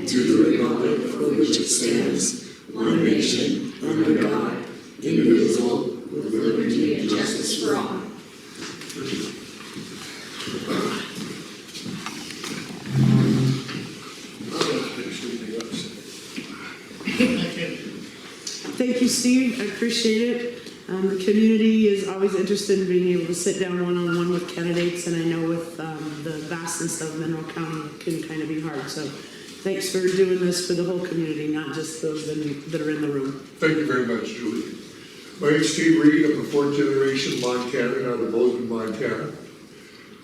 and to the republic for which it stands, one nation, under God, indivisible, with liberty and justice for all. Thank you, Steve. I appreciate it. The community is always interested in being able to sit down one-on-one with candidates, and I know with the vastness of Mineral County, it can kind of be hard. So thanks for doing this for the whole community, not just those that are in the room. Thank you very much, Julie. My name is Steve Reid. I'm a fourth generation Montanan out of Bozeman, Montana.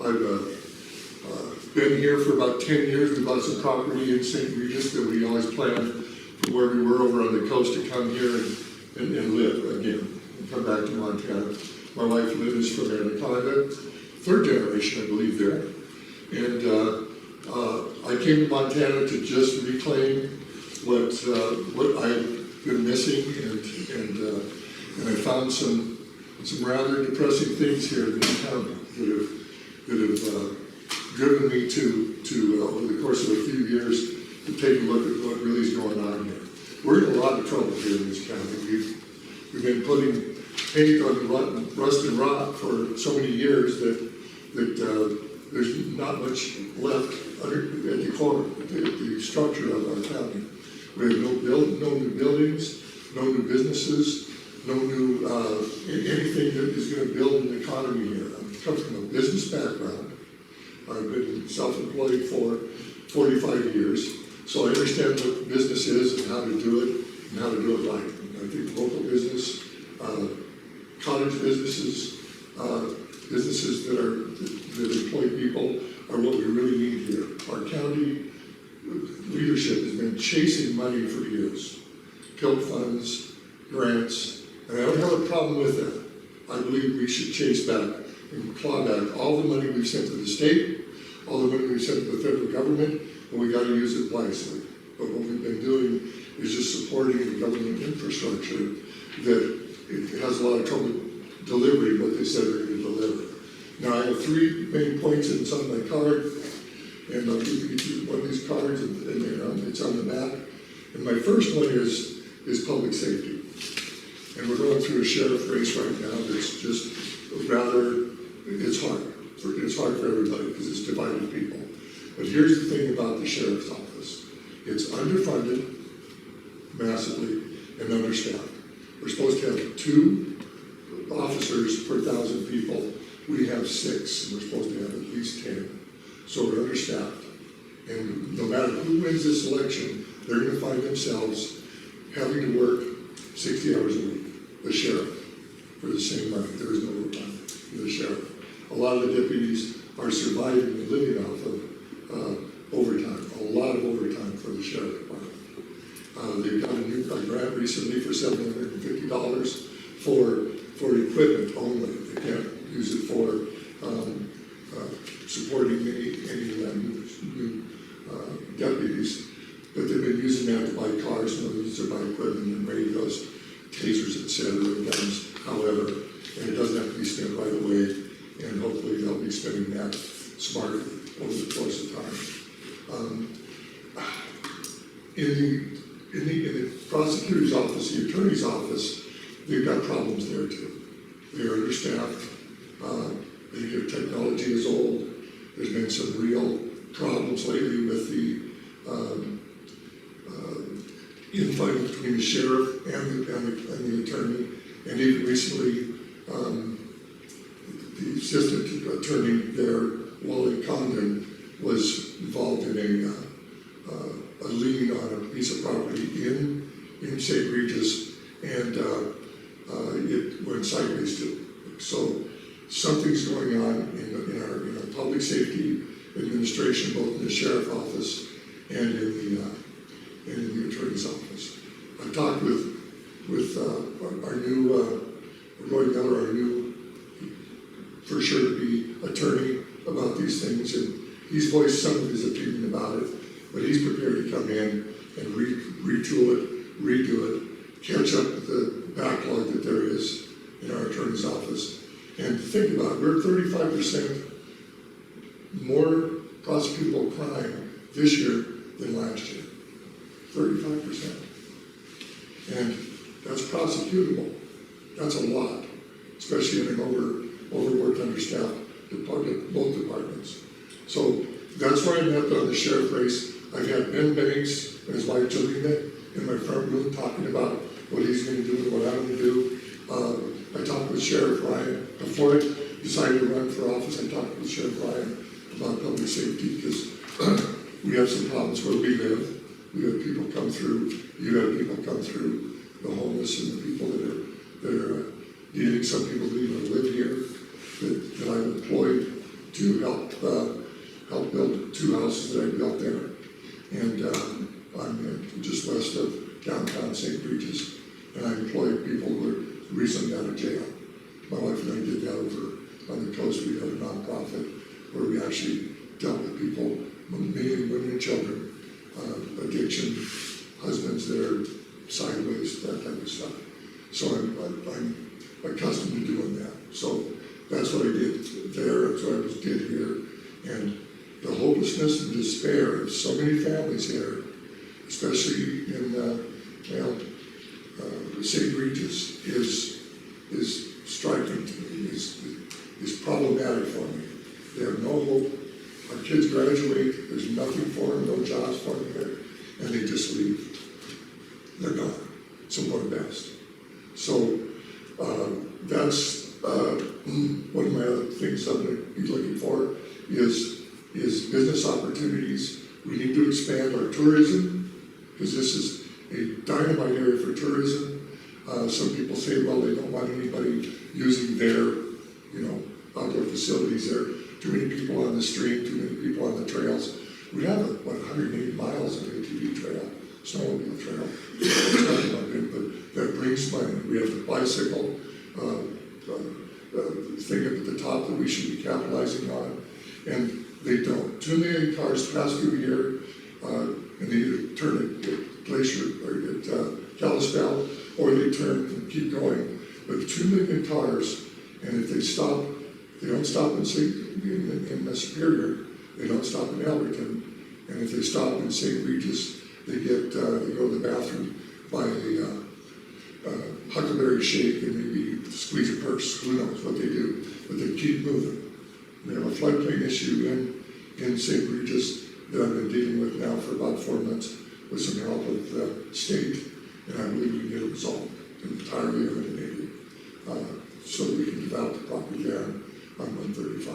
I've been here for about 10 years. We bought some property in St. Regis that we always planned from where we were over on the coast to come here and live again, and come back to Montana. My wife lives from Anaconda, third generation, I believe, there. And I came to Montana to just reclaim what I've been missing, and I found some rather depressing things here in this county that have driven me to over the course of a few years to take a look at what really is going on here. We're in a lot of trouble here in this county. We've been putting paint on rust and rot for so many years that there's not much left at the core, the structure of our county. We have no new buildings, no new businesses, no new anything that is going to build an economy here. I come from a business background. I've been self-employed for 45 years, so I understand what business is and how to do it and how to do it right. And I think local business, cottage businesses, businesses that employ people are what we really need here. Our county leadership has been chasing money for years, PILT funds, grants, and I don't have a problem with that. I believe we should chase back and claw back all the money we've sent to the state, all the money we've sent to the federal government, and we got to use it wisely. But what we've been doing is just supporting the government infrastructure that it has a lot of trouble delivering what they said they're going to deliver. Now, I have three main points, and it's on my card, and I'll give you one of these cards, and it's on the back. And my first one is public safety. And we're going through a sheriff race right now that's just rather, it's hard. It's hard for everybody because it's divided people. But here's the thing about the sheriff's office. It's underfunded massively and understaffed. We're supposed to have 2 officers per 1,000 people. We have 6, and we're supposed to have at least 10. So we're understaffed. And no matter who wins this election, they're going to find themselves having to work 60 hours a week, the sheriff, for the same money. There is no overtime for the sheriff. A lot of the deputies are surviving and living off of overtime, a lot of overtime for the sheriff department. They've got a new grant recently for $750 for equipment only. They can't use it for supporting any new deputies, but they've been using that to buy cars, and others to buy equipment and radios, tasers, etc., guns, however, and it doesn't have to be spent right away, and hopefully they'll be spending that smartly over the course of time. In the prosecutor's office, the attorney's office, they've got problems there too. They're understaffed. Their technology is old. There's been some real problems lately with the infighting between the sheriff and the attorney, and even recently the assistant attorney there, Wally Condon, was involved in a lien on a piece of property in St. Regis, and it went sideways too. So something's going on in our public safety administration, both in the sheriff's office and in the attorney's office. I talked with our new Roy Miller, our new, for sure to be attorney, about these things, and he's voiced some of his opinion about it, but he's prepared to come in and retool it, redo it, catch up with the backlog that there is in our attorney's office. And think about it, we're 35% more prosecutable crime this year than last year. 35%. And that's prosecutable. That's a lot, especially in an overworked, understaffed department, both departments. So that's where I'm at on the sheriff race. I've had Ben Banks and his wife Jolene in my front room talking about what he's going to do and what I'm going to do. I talked with Sheriff Ryan before I decided to run for office. I talked with Sheriff Ryan about public safety because we have some problems where we live. We have people come through. You have people come through, the homeless and the people that are needing. Some people that even live here that I've employed to help build 2 houses that I built there. And I'm just west of downtown St. Regis, and I employ people who are recently out of jail. My wife and I did that over on the coast. We had a nonprofit where we actually dealt with people, mainly women and children, addiction, husbands that are sideways, that type of stuff. So I'm accustomed to doing that. So that's what I did there, that's what I did here. And the hopelessness and despair of so many families here, especially in St. Regis, is striking to me, is problematic for me. They have no hope. Our kids graduate, there's nothing for them, no jobs for them here, and they just leave. They're gone, somewhere best. So that's one of my other things I'm going to be looking for is business opportunities. We need to expand our tourism because this is a dynamite area for tourism. Some people say, well, they don't want anybody using their, outdoor facilities there. Too many people on the street, too many people on the trails. We have, 180 miles of ATV trail, snowmobile trail. But that brings money. We have the bicycle thing up at the top that we should be capitalizing on, and they don't. 2 million cars pass through here, and they either turn at Glacier or at Kalispell, or they turn and keep going. But 2 million cars, and if they stop, they don't stop in Superior, they don't stop in Alberton, and if they stop in St. Regis, they go to the bathroom, buy a Huckleberry Shake, and maybe squeeze a purse. Who knows what they do? But they keep moving. We have a floodplain issue in St. Regis that I've been dealing with now for about 4 months with some help of the state, and I believe we can get it resolved entirely eliminated so that we can develop the property there on 135.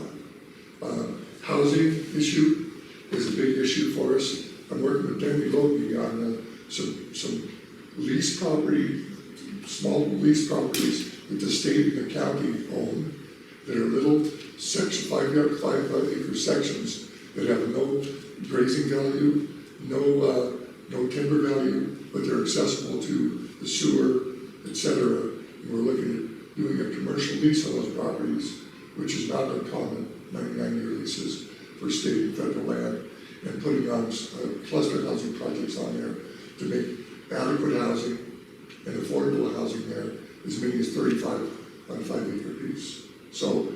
Housing issue is a big issue for us. I'm working with Danny Logie on some lease property, small lease properties that the state and the county own that are little section 5 acre sections that have no grazing value, no timber value, but they're accessible to the sewer, etc. And we're looking at doing a commercial lease on those properties, which is not uncommon, 99-year leases for state and federal land, and putting on cluster housing projects on there to make adequate housing and affordable housing there as many as 35 on a 5-acre piece. So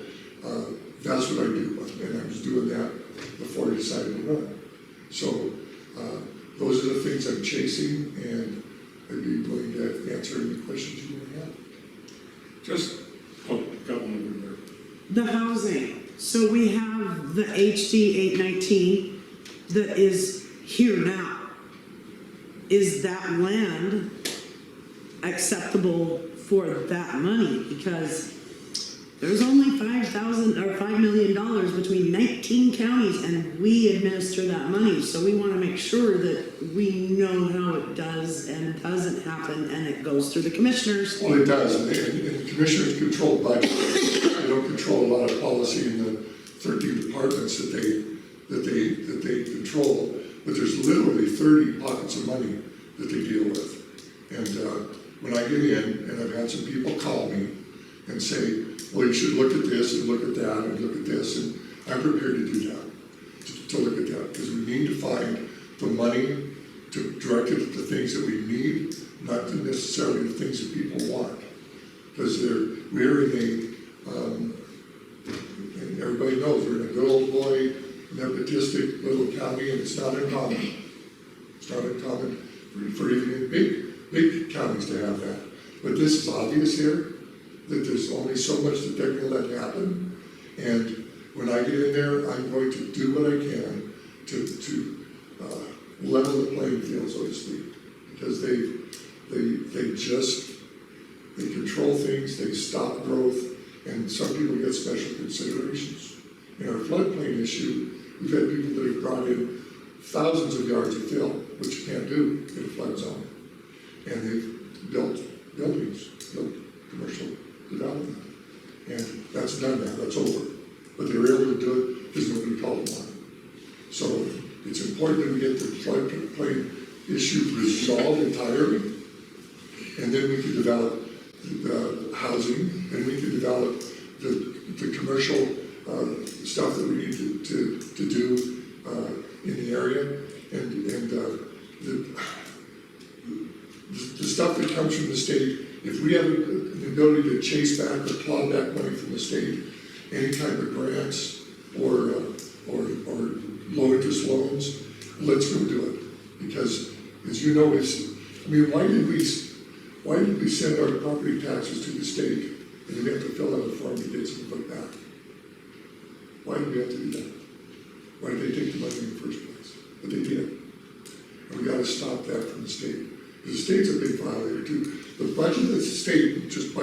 that's what I do, and I was doing that before I decided to run. So those are the things I'm chasing, and I'd be willing to answer any questions you may have. Just, got one over there. The housing. So we have the HD 819 that is here now. Is that land acceptable for that money? Because there's only $5 million between 19 counties, and we administer that money. So we want to make sure that we know how it does and doesn't happen, and it goes through the commissioners. Well, it does, and the commissioners control budget. They don't control a lot of policy in the 13 departments that they control. But there's literally 30 pockets of money that they deal with. And when I get in, and I've had some people call me and say, well, you should look at this and look at that and look at this, and I'm prepared to do that, to look at that, because we need to find the money to direct it at the things that we need, not necessarily the things that people want. Because we're in and everybody knows, we're in a good old boy, nepotistic little county, and it's not uncommon. It's not uncommon for even big counties to have that. But this is obvious here, that there's only so much that they're gonna let happen. And when I get in there, I'm going to do what I can to level the playing field, so to speak. Because they control things, they stop growth, and some people get special considerations. In our floodplain issue, we've had people that have brought in thousands of yards of fill, which you can't do in a flood zone. And they've built buildings, built commercial development. And that's done now, that's over. But they were able to do it because nobody called them on it. So it's important that we get the floodplain issue resolved entirely. And then we can develop the housing, and we can develop the commercial stuff that we need to do in the area. And the stuff that comes from the state, if we have the ability to chase back or claw back money from the state, any kind of grants or low interest loans, let's go do it. Because as you know, why did we send our property taxes to the state and then have to fill out a form to get some put back? Why did we have to do that? Why did they take the money in the first place? But they did. And we got to stop that from the state. Because the state's a big violator too. The budget that the state just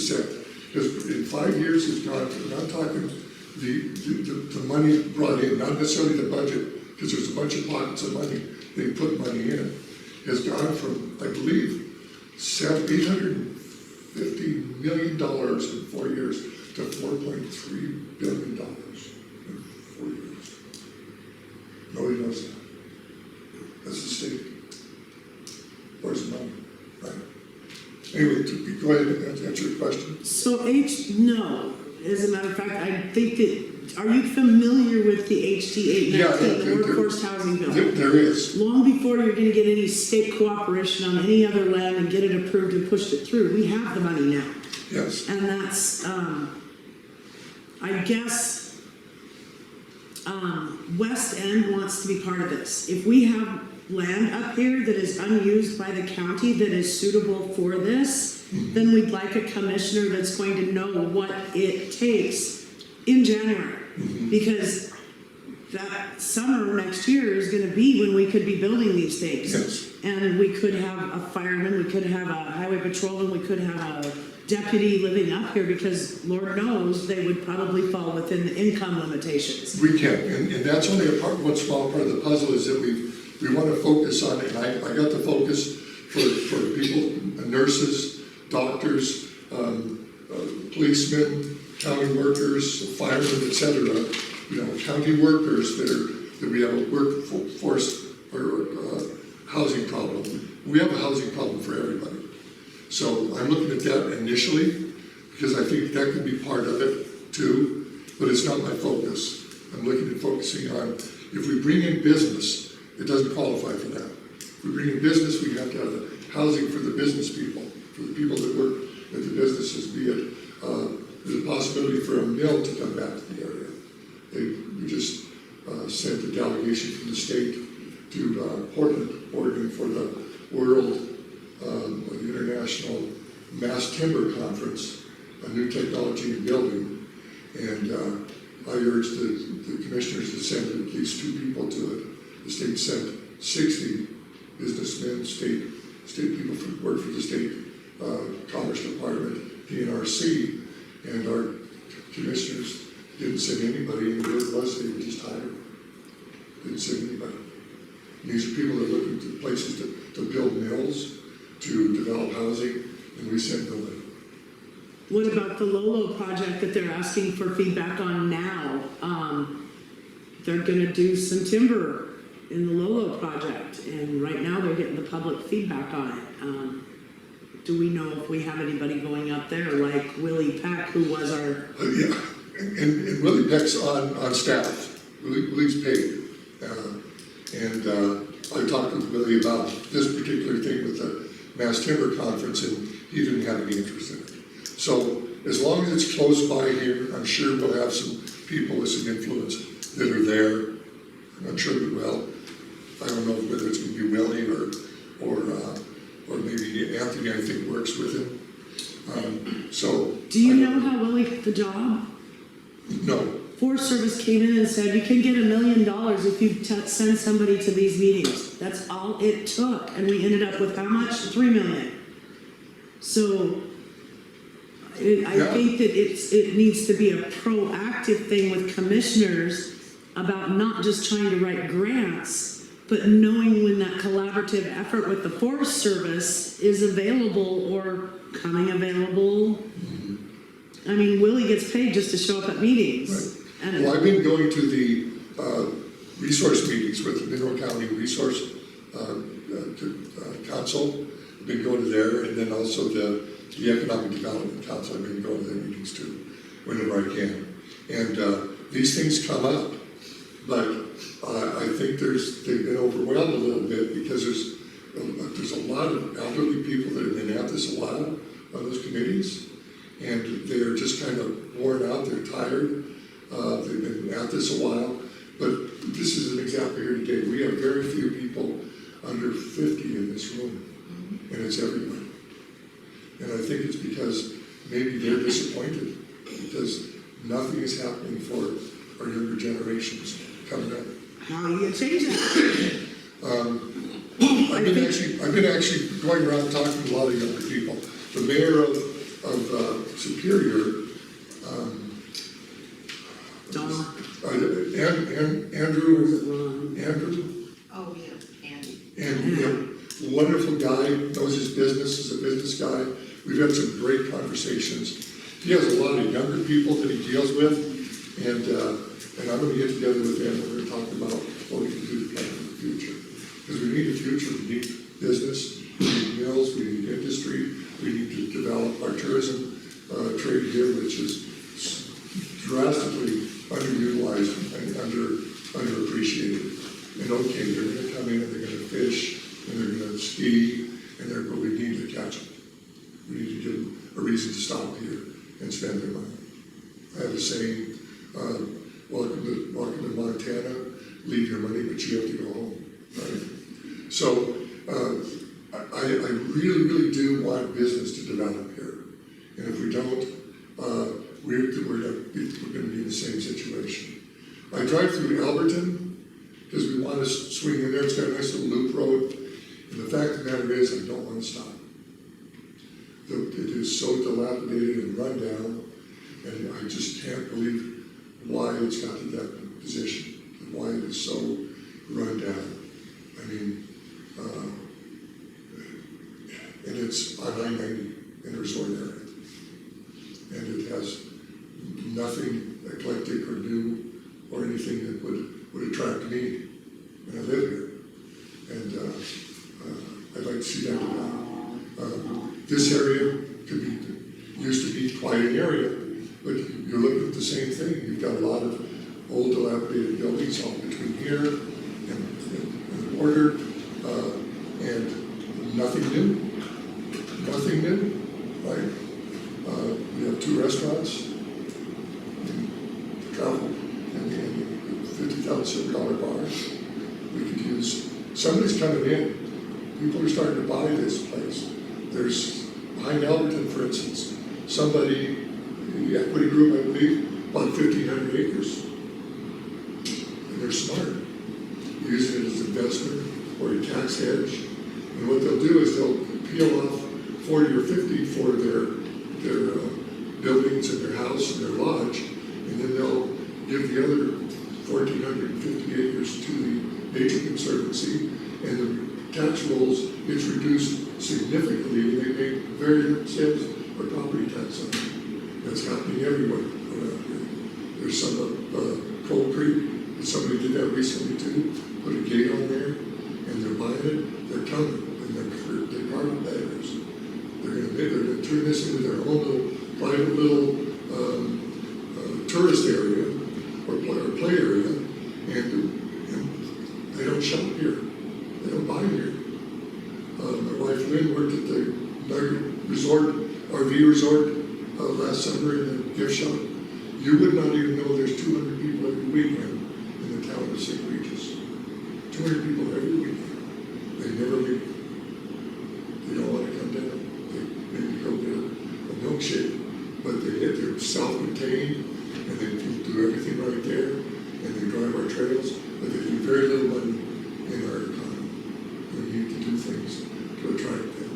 said, because in 5 years has gone, we're not talking the money brought in, not necessarily the budget, because there's a bunch of pockets of money they put money in, has gone from, I believe, $850 million in 4 years to $4.3 billion in 4 years. Nobody knows that. That's the state. Where's the money? Right. Anyway, go ahead and answer your question. So no. As a matter of fact, I think that, are you familiar with the HT 819, the Workforce Housing Bill? There is. Long before you're going to get any state cooperation on any other land and get it approved and pushed it through, we have the money now. Yes. And that's, I guess, West End wants to be part of this. If we have land up here that is unused by the county that is suitable for this, then we'd like a commissioner that's going to know what it takes in January. Because that summer next year is going to be when we could be building these things. Yes. And we could have a fireman, we could have a highway patrolman, we could have a deputy living up here, because Lord knows they would probably fall within the income limitations. We can, and that's only one small part of the puzzle, is that we want to focus on it. And I got the focus for people, nurses, doctors, policemen, county workers, firemen, etc. County workers that we have a workforce or housing problem. We have a housing problem for everybody. So I'm looking at that initially, because I think that could be part of it too, but it's not my focus. I'm looking at focusing on, if we bring in business, it doesn't qualify for that. If we bring in business, we have to have the housing for the business people, for the people that work at the businesses, be it, there's a possibility for a mill to come back to the area. We just sent a delegation from the state to Portland, Oregon for the World International Mass Timber Conference, a new technology in building. And I urged the commissioners to send at least 2 people to it. The state sent 60 businessmen, state people who work for the state Commerce Department, PNRC, and our commissioners didn't send anybody, and where it was, they were just hired. Didn't send anybody. And these are people that are looking to places to build mills, to develop housing, and we send nobody. What about the Lolo project that they're asking for feedback on now? They're going to do some timber in the Lolo project, and right now they're getting the public feedback on it. Do we know if we have anybody going up there, like Willie Peck, who was our... Yeah, and Willie Peck's on staff. Willie's paid. I talked with Willie about this particular thing with the Mass Timber Conference, and he didn't have any interest in it. So as long as it's close by here, I'm sure we'll have some people with some influence that are there. I'm sure we will. I don't know whether it's going to be Willie or or maybe Anthony, I think, works with him. So. Do you know how Willie got the job? No. Forest Service came in and said, you can get $1 million if you send somebody to these meetings. That's all it took. And we ended up with how much? $3 million. So I think that it needs to be a proactive thing with commissioners about not just trying to write grants, but knowing when that collaborative effort with the Forest Service is available or coming available. I mean, Willie gets paid just to show up at meetings. Right. And Well, I've been going to the resource meetings with the Mineral County Resource Council. I've been going to there, and then also the Economic Development Council. I've been going to their meetings too, whenever I can. And these things come up, but I think they've been overwhelmed a little bit because there's a lot of elderly people that have been at this a while on those committees, and they're just kind of worn out. They're tired. They've been at this a while, but this is an example here today. We have very few people under 50 in this room, and it's everywhere. And I think it's because maybe they're disappointed because nothing is happening for our younger generations coming up. how are you going to change that? I've been actually going around talking to a lot of younger people. The mayor of Superior, Donna. Andrew, Oh, yeah, Andy. and wonderful guy, knows his business, is a business guy. We've had some great conversations. He has a lot of younger people that he deals with, and I'm going to get together with him and we're going to talk about what we can do to plan for the future. Because we need a future, we need business, we need mills, we need industry, we need to develop our tourism trade here, which is drastically underutilized and underappreciated. And okay, they're going to come in and they're going to fish and they're going to ski, but we need to catch them. We need to give them a reason to stop here and spend their money. I have a saying, welcome to Montana, leave your money, but you have to go home, right? So I really, really do want business to develop here. And if we don't, we're going to be in the same situation. I drive through Alberton because we want to swing in there. It's got a nice little loop road. And the fact of the matter is, I don't want to stop. It is so dilapidated and run down, and I just can't believe why it's got to that position, and why it is so run down. I mean, and it's on I-90 in a resort area, and it has nothing eclectic or new or anything that would attract me, and I live here, and I'd like to see that develop. This area used to be quite an area, but you're looking at the same thing. You've got a lot of old dilapidated buildings all between here and the border, and nothing new. Nothing new, right? We have 2 restaurants, travel, and $50,000 bars. We could use, somebody's coming in. People are starting to buy this place. There's, behind Alberton, for instance, somebody, the equity group, I believe, bought 1,500 acres. And they're smart. Using it as an investment or a tax hedge. And what they'll do is they'll peel off 40 or 50 for their buildings and their house and their lodge, and then they'll give the other 1,450 acres to the Nature Conservancy, and the tax rolls gets reduced significantly, and they pay very little sales or property tax on it. That's happening everywhere around here. There's some of Cold Creek, somebody did that recently too, put a gate on there, and they're buying it, they're coming, and they're carpet baggers. They're going to turn this into their own little, private little tourist area or play area, and they don't shop here. They don't buy here. My wife Lynn worked at the RV resort last summer in the gift shop. You would not even know there's 200 people every weekend in the town of St. Regis. 200 people every weekend. They never leave. self-contained, and they do everything right there, and they drive our trails, but they do very little money in our economy. We need to do things to attract them.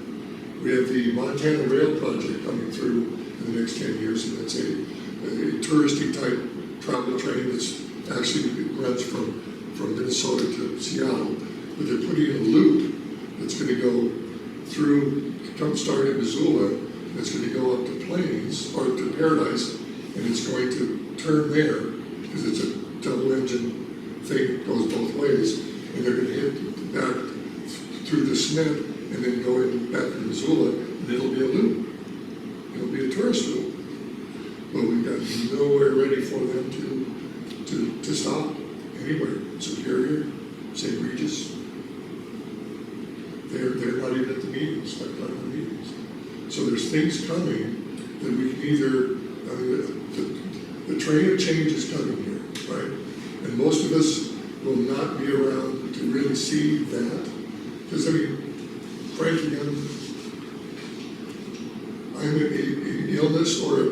We have the Montana Rail Project coming through in the next 10 years, and it's a touristy type travel train that's actually runs from Minnesota to Seattle, but they're putting in a loop that's going to go through, start in Missoula, and it's going to go up to Plains, or to Paradise, and it's going to turn there, because it's a double engine thing that goes both ways, and they're going to hit back through the Smith, and then go in back to Missoula, and it'll be a loop. It'll be a tourist loop. But we've got nowhere ready for them to stop anywhere. Superior, St. Regis, they're not even at the meetings, like not at the meetings. So there's things coming that we can either, the train of change is coming here, right? And most of us will not be around to really see that. Because I mean, frankly, I'm an illness or a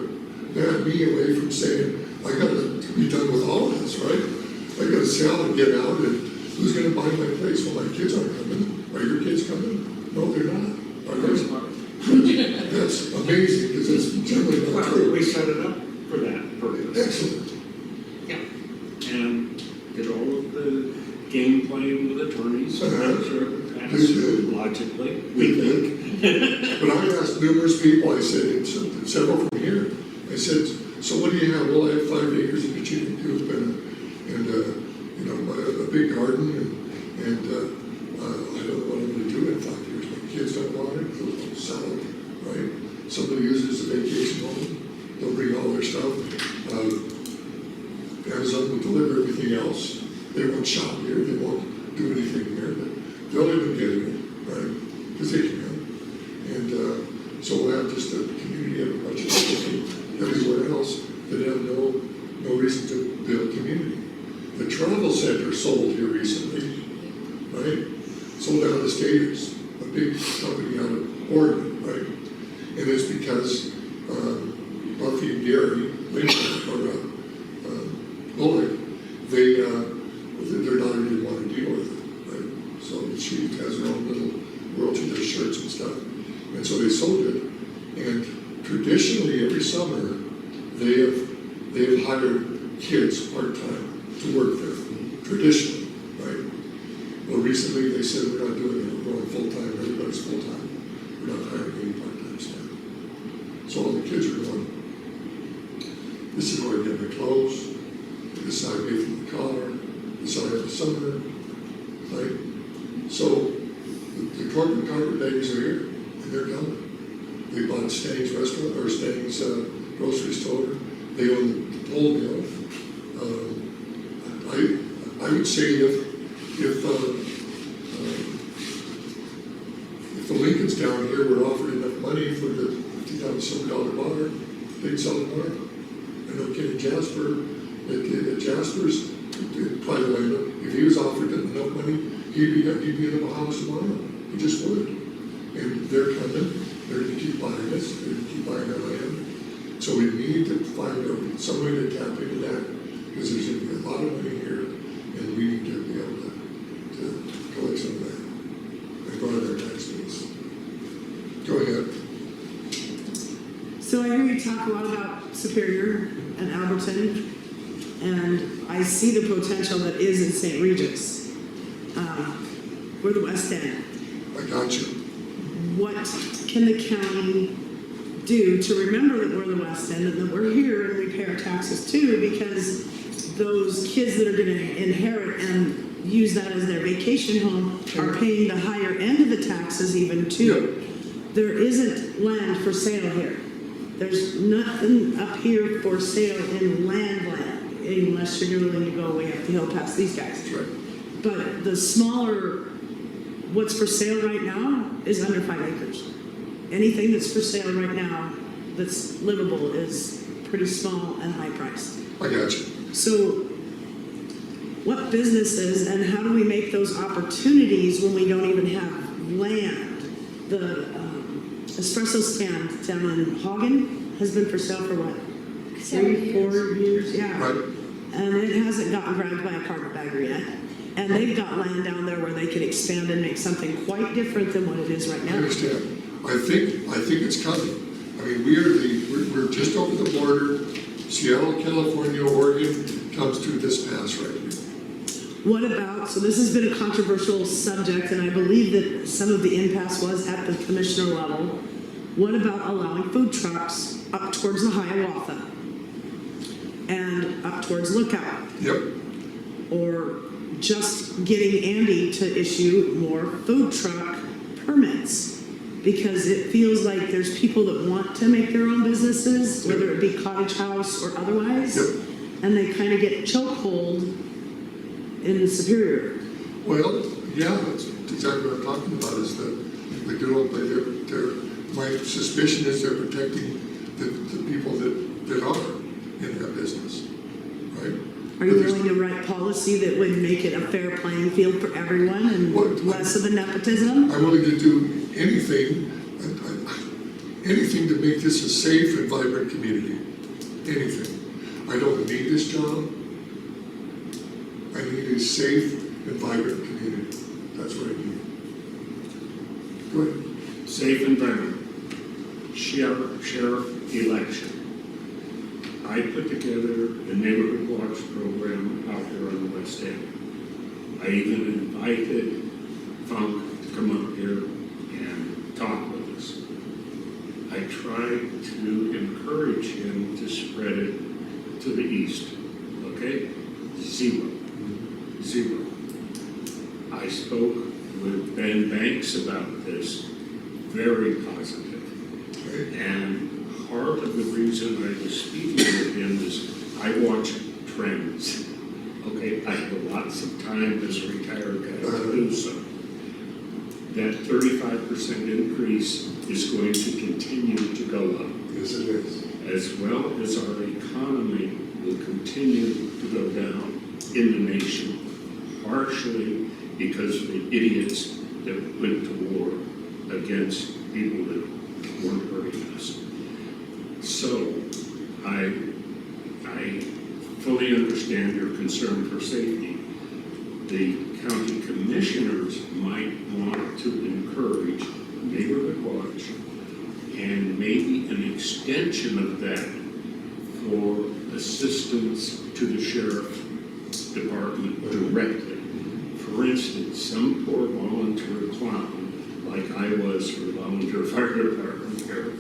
bad me away from saying, I got to be done with all of this, right? I got to sell and get out, and who's going to buy my place? Well, my kids aren't coming. Are your kids coming? No, they're not. Are they? That's amazing, because it's generally not Well, true. we set it up for that purpose. Excellent. Yeah. And did all of the game playing with attorneys, logically, we think. But I asked numerous people, I said, and several from here, I said, so what do you have? Well, I have 5 acres of chicken coop and you know, a big garden, and I don't know what I'm going to do in 5 years. My kids don't want it, they'll sell it, right? Somebody uses it as a vacation home, they'll bring all their stuff. Amazon will deliver everything else. They won't shop here, they won't do anything here, but they'll even get it, right? Because they can. And so we'll have just a community of a bunch of people everywhere else that have no reason to build community. The travel center sold here recently, right? Sold out of the Staters, a big company out of Oregon, right? And it's because Buffy and Gary Bullock, their daughter didn't want to deal with it, right? So she has her own little world, she does shirts and stuff. And so they sold it. And traditionally, every summer, they have hired kids part-time to work there, traditionally, right? Well, recently they said, we're not doing it, we're going full-time, everybody's full-time. We're not hiring any part-time staff. So all the kids are going, this is where I get my clothes, this is how I pay for the car, this is how I have the summer, right? So the corporate carpetbaggers are here, and they're coming. They bought Stang's restaurant, or Stang's grocery store. They own the pole mill. I would say if the Lincolns down here were offered enough money for the $50,000 bar, they'd sell it more. I know Kenny Jasper at Jasper's, by the way, if he was offered enough money, he'd be in the Bahamas tomorrow. He just would. And they're coming. They're going to keep buying this. They're going to keep buying our land. So we need to find some way to tap into that, because there's going to be a lot of money here, and we need to be able to collect some of that and go to their tax base. Go ahead. So I hear you talk a lot about Superior and Alberton, and I see the potential that is in St. Regis. We're the West End. I got you. What can the county do to remember that we're the West End and that we're here and we pay our taxes too, because those kids that are going to inherit and use that as their vacation home are paying the higher end of the taxes even too. Yep. There isn't land for sale here. There's nothing up here for sale in land, unless you're willing to go way up the hill past these guys. That's right. But the smaller, what's for sale right now is under 5 acres. Anything that's for sale right now that's livable is pretty small and high priced. I got you. So what businesses and how do we make those opportunities when we don't even have land? The espresso stand down in Hagen has been for sale for what? 3, 4 years, yeah. Right? And it hasn't gotten grabbed by a carpetbagger yet. And they've got land down there where they could expand and make something quite different than what it is right I now. understand. I think it's coming. I mean, we're just over the border. Seattle, California, Oregon comes to this pass right here. What about, so this has been a controversial subject, and I believe that some of the impasse was at the commissioner level. What about allowing food trucks up towards the Hiawatha and up towards Lookout? Yep. Or just getting Andy to issue more food truck permits? Because it feels like there's people that want to make their own businesses, whether it be cottage house or otherwise, Yep. and they kind of get chokehold in Superior. Well, yeah, that's exactly what I'm talking about, is that they do it, my suspicion is they're protecting the people that are in that business, right? Are you willing to write policy that would make it a fair playing field for everyone and What? less of a nepotism? I'm willing to do anything to make this a safe and vibrant community. Anything. I don't need this job. I need a safe and vibrant community. That's what I need. Go ahead. Safe environment, sheriff election. I put together the neighborhood watch program out there on the west end. I even invited Funk to come up here and talk with us. I tried to encourage him to spread it to the east. Okay? Zero. I spoke with Ben Banks about this, very positive. And part of the reason I was speaking with him is I watch trends. Okay, I have lots of time as a retired guy to do so. That 35% increase is going to continue to go up. Yes, it is. As well as our economy will continue to go down in the nation, partially because of the idiots that went to war against people that weren't hurting us. So I fully understand your concern for safety. The county commissioners might want to encourage neighborhood watch and maybe an extension of that for assistance to the sheriff's department directly. For instance, some poor volunteer clown, like I was for the volunteer fire department here,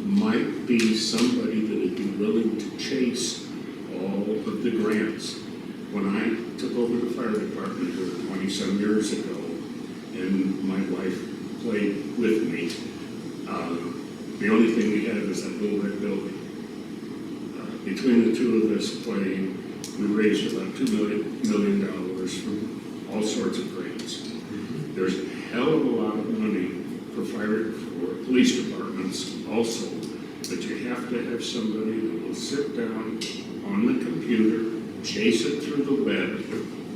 might be somebody that would be willing to chase all of the grants. When I took over the fire department here 20-some years ago, and my wife played with me, the only thing we had was that little red building. Between the two of us playing, we raised about $2 million from all sorts of grants. There's a hell of a lot of money for police departments also, but you have to have somebody that will sit down on the computer, chase it through the web,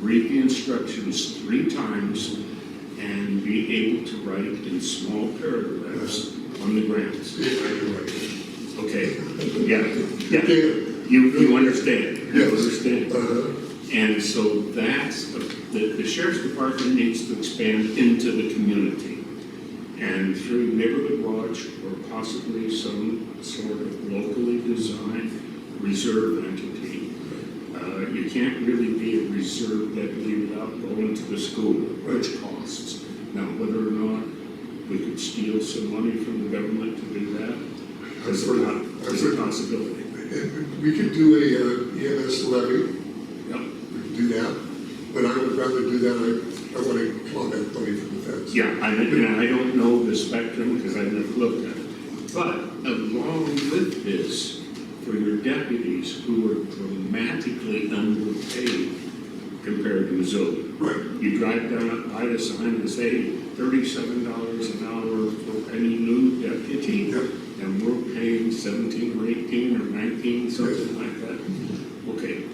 read the instructions 3 times, and be able to write in small paragraphs on the grants. Okay, yeah. You understand. Yes. You understand. And so that's, the sheriff's department needs to expand into the community. And through neighborhood watch or possibly some sort of locally designed reserve entity, you can't really be a reserve deputy without going to the school, which costs. Now, whether or not we could steal some money from the government to do that is a possibility. We could do a EMS levy. Yep. We could do that, but I would rather do that. I want to claw that money from the feds. Yeah, I don't know the spectrum because I've never looked at it. But along with this, for your deputies who are dramatically underpaid compared to Missouri. Right. You drive down by the sign and say $37 an hour for any new deputy, Yep. and we're paying 17 or 18 or 19, something like that. Okay.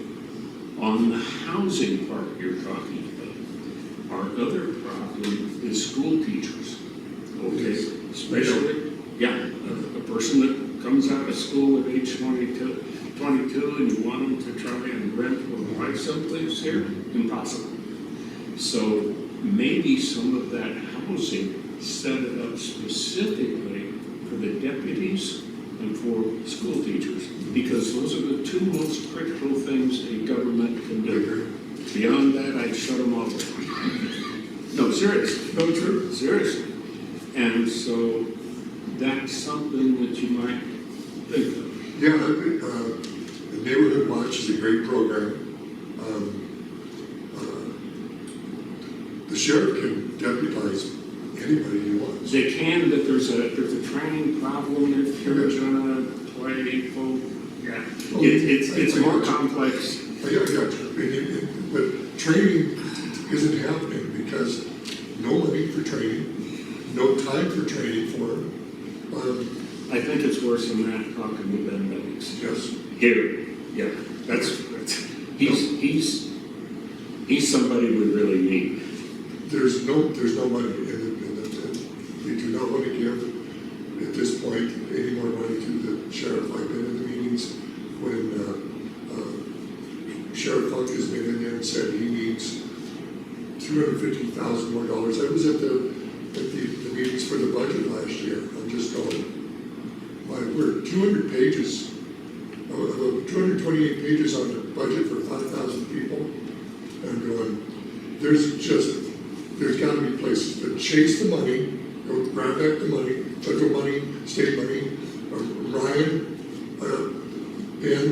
On the housing part you're talking about, our other problem is school teachers. Okay, especially, yeah, a person that comes out of school at age 22. 22 and you want them to try and rent or buy someplace here, impossible. So maybe some of that housing, set it up specifically for the deputies and for school teachers, because those are the two most critical things a government can do. Beyond that, I'd shut them off. No, seriously. No, true. Seriously. And so that's something that you might think of. Yeah, the Neighborhood Watch is a great program. The sheriff can deputize anybody he wants. They can, but there's a training problem if you're gonna play folk. Yeah, it's more complex. I got you. But training isn't happening because no money for training, no time for training for him. I think it's worse than that, talking with them medics. Yes. Here, yeah, he's somebody we really need. There's no money in it. We do not want to give at this point any more money to the sheriff. I've been in the meetings when Sheriff Funk has been in there and said he needs $250,000 more. I was at the meetings for the budget last year. I'm just going, my word, 200 pages, 228 pages on the budget for 5,000 people. I'm going, there's got to be places that chase the money, go grab back the money, federal money, state money. Ryan, Ben,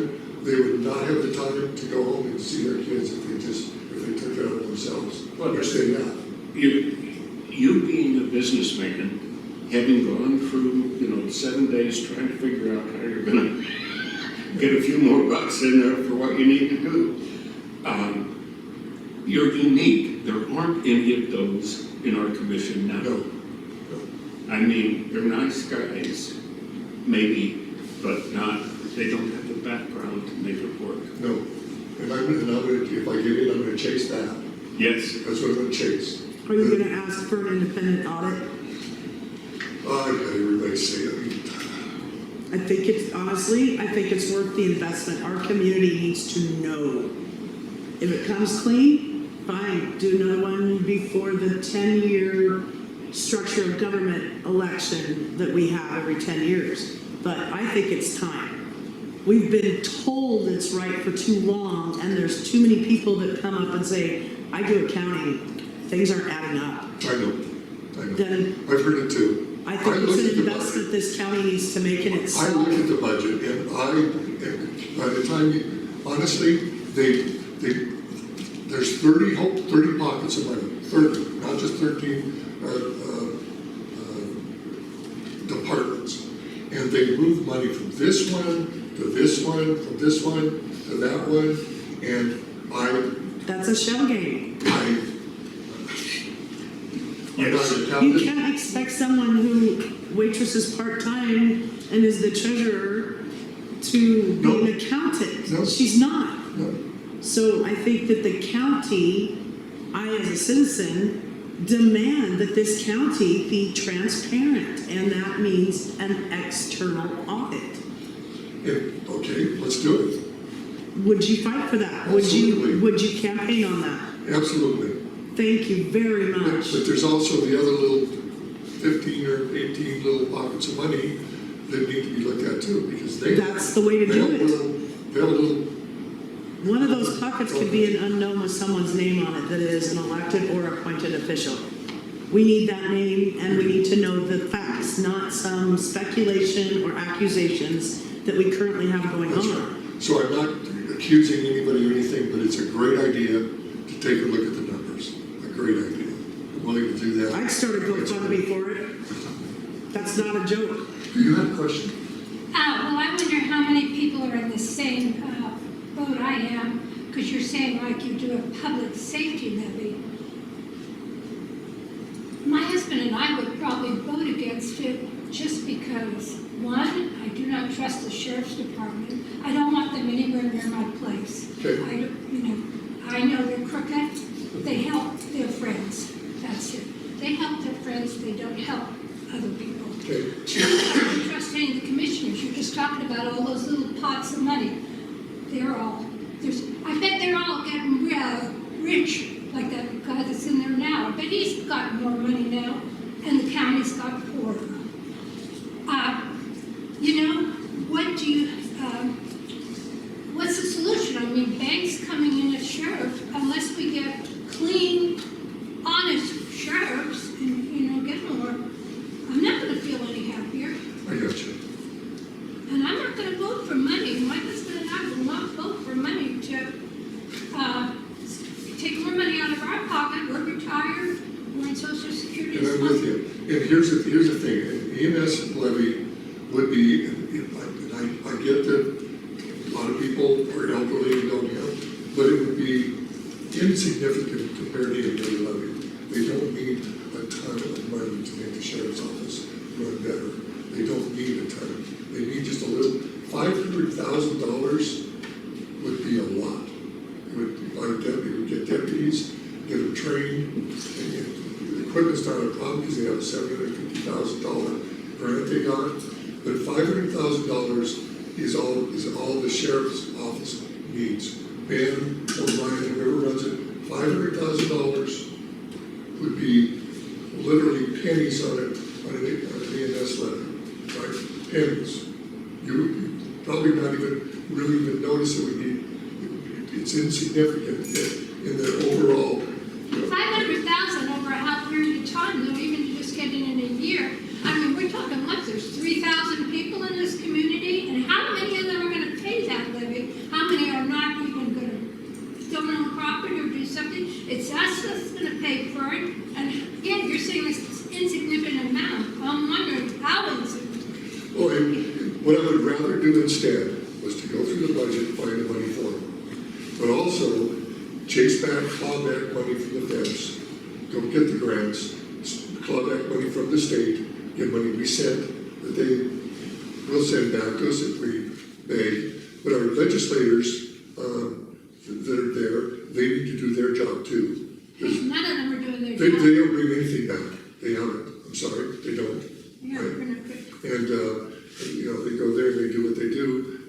they would not have the time to go home and see their kids if they took care of themselves. Well, Which they not. You being a businessman, having gone through 7 days trying to figure out how you're going to get a few more bucks in there for what you need to do, you're unique. There aren't any of those in our commission now. No. I mean, they're nice guys, maybe, but they don't have the background to make it work. No. And I'm going to, if I get in, I'm going to chase that. Yes. That's what I'm going to chase. Are you going to ask for an independent audit? I got everybody say it. I think it's worth the investment. Our community needs to know. If it comes clean, fine, do another one before the 10-year structure of government election that we have every 10 years. But I think it's time. We've been told it's right for too long, and there's too many people that come up and say, I do accounting, things aren't adding up. I know. Then I've heard it too. I think it's an investment this county needs to make in itself. I look at the budget, and by the time honestly, there's 30 pockets of money, 30, not just 13 departments, and they move money from this one to this one, from this one to that one, and That's a shell game. You can't expect someone who waitresses part-time and is the treasurer to be an accountant. No. She's not. No. So I think that the county, I as a citizen, demand that this county be transparent, and that means an external audit. Okay, let's do it. Would you fight for that? Absolutely. Would you campaign on that? Absolutely. Thank you very much. But there's also the other little 15 or 18 little pockets of money that need to be looked at too, because That's the way to do it. They have a little. One of those pockets could be an unknown with someone's name on it that is an elected or appointed official. We need that name, and we need to know the facts, not some speculation or accusations that we currently have going That's on. right. So I'm not accusing anybody or anything, but it's a great idea to take a look at the numbers. A great idea. I'm willing to do that. I'd start a GoFundMe for it. That's not a joke. Do you have a question? Well, I wonder how many people are in the same boat I am, because you're saying like you do a public safety levy. My husband and I would probably vote against it just because, one, I do not trust the sheriff's department. I don't want them anywhere near my place. Okay. I know they're crooked. They help their friends. That's it. They help their friends. They don't help other people. Okay. I don't trust any of the commissioners. You're just talking about all those little pots of money. I bet they're all getting rich, like that guy that's in there now. I bet he's got more money now, and the county's got poorer. What's the solution? I mean, banks coming in as sheriffs, unless we get clean, honest sheriffs and, get more, I'm not gonna feel any happier. I got you. And I'm not gonna vote for money. My husband and I will not vote for money to, take more money out of our pocket. We're retired, we're on Social Security. And I'm with you. And here's the thing, an EMS levy would be, and I get that a lot of people are elderly and don't have, but it would be insignificant compared to any other levy. They don't need a ton of money to make the sheriff's office run better. They don't need a ton. They need just a little. $500,000 would be a lot. It would buy a deputy, would get deputies, get them trained, and the equipment's not a problem because they have a $750,000 grant they got. But $500,000 is all the sheriff's office needs. Ben or Brian, whoever runs it, $500,000 would be literally pennies on an EMS levy, right? Pennies. You would probably not even notice that we need. It's insignificant in the overall. 500,000 over a half period of time, though, even to just get it in a year. I mean, we're talking like there's 3,000 people in this community, and how many of them are going to pay that levy? How many are not even going to don't own property or do something? It's us that's going to pay for it. And again, you're saying this insignificant amount. I'm wondering how insignificant. Well, and what I would rather do instead was to go through the budget and find the money for them. But also chase back, claw back money from the feds, go get the grants, claw back money from the state, get money we sent that they will send back to us if we beg. But our legislators that are there, they need to do their job too. None of them are doing their They job. don't bring anything back. They haven't. I'm sorry, they don't. Yeah, Right? we're not good. And, they go there and they do what they do,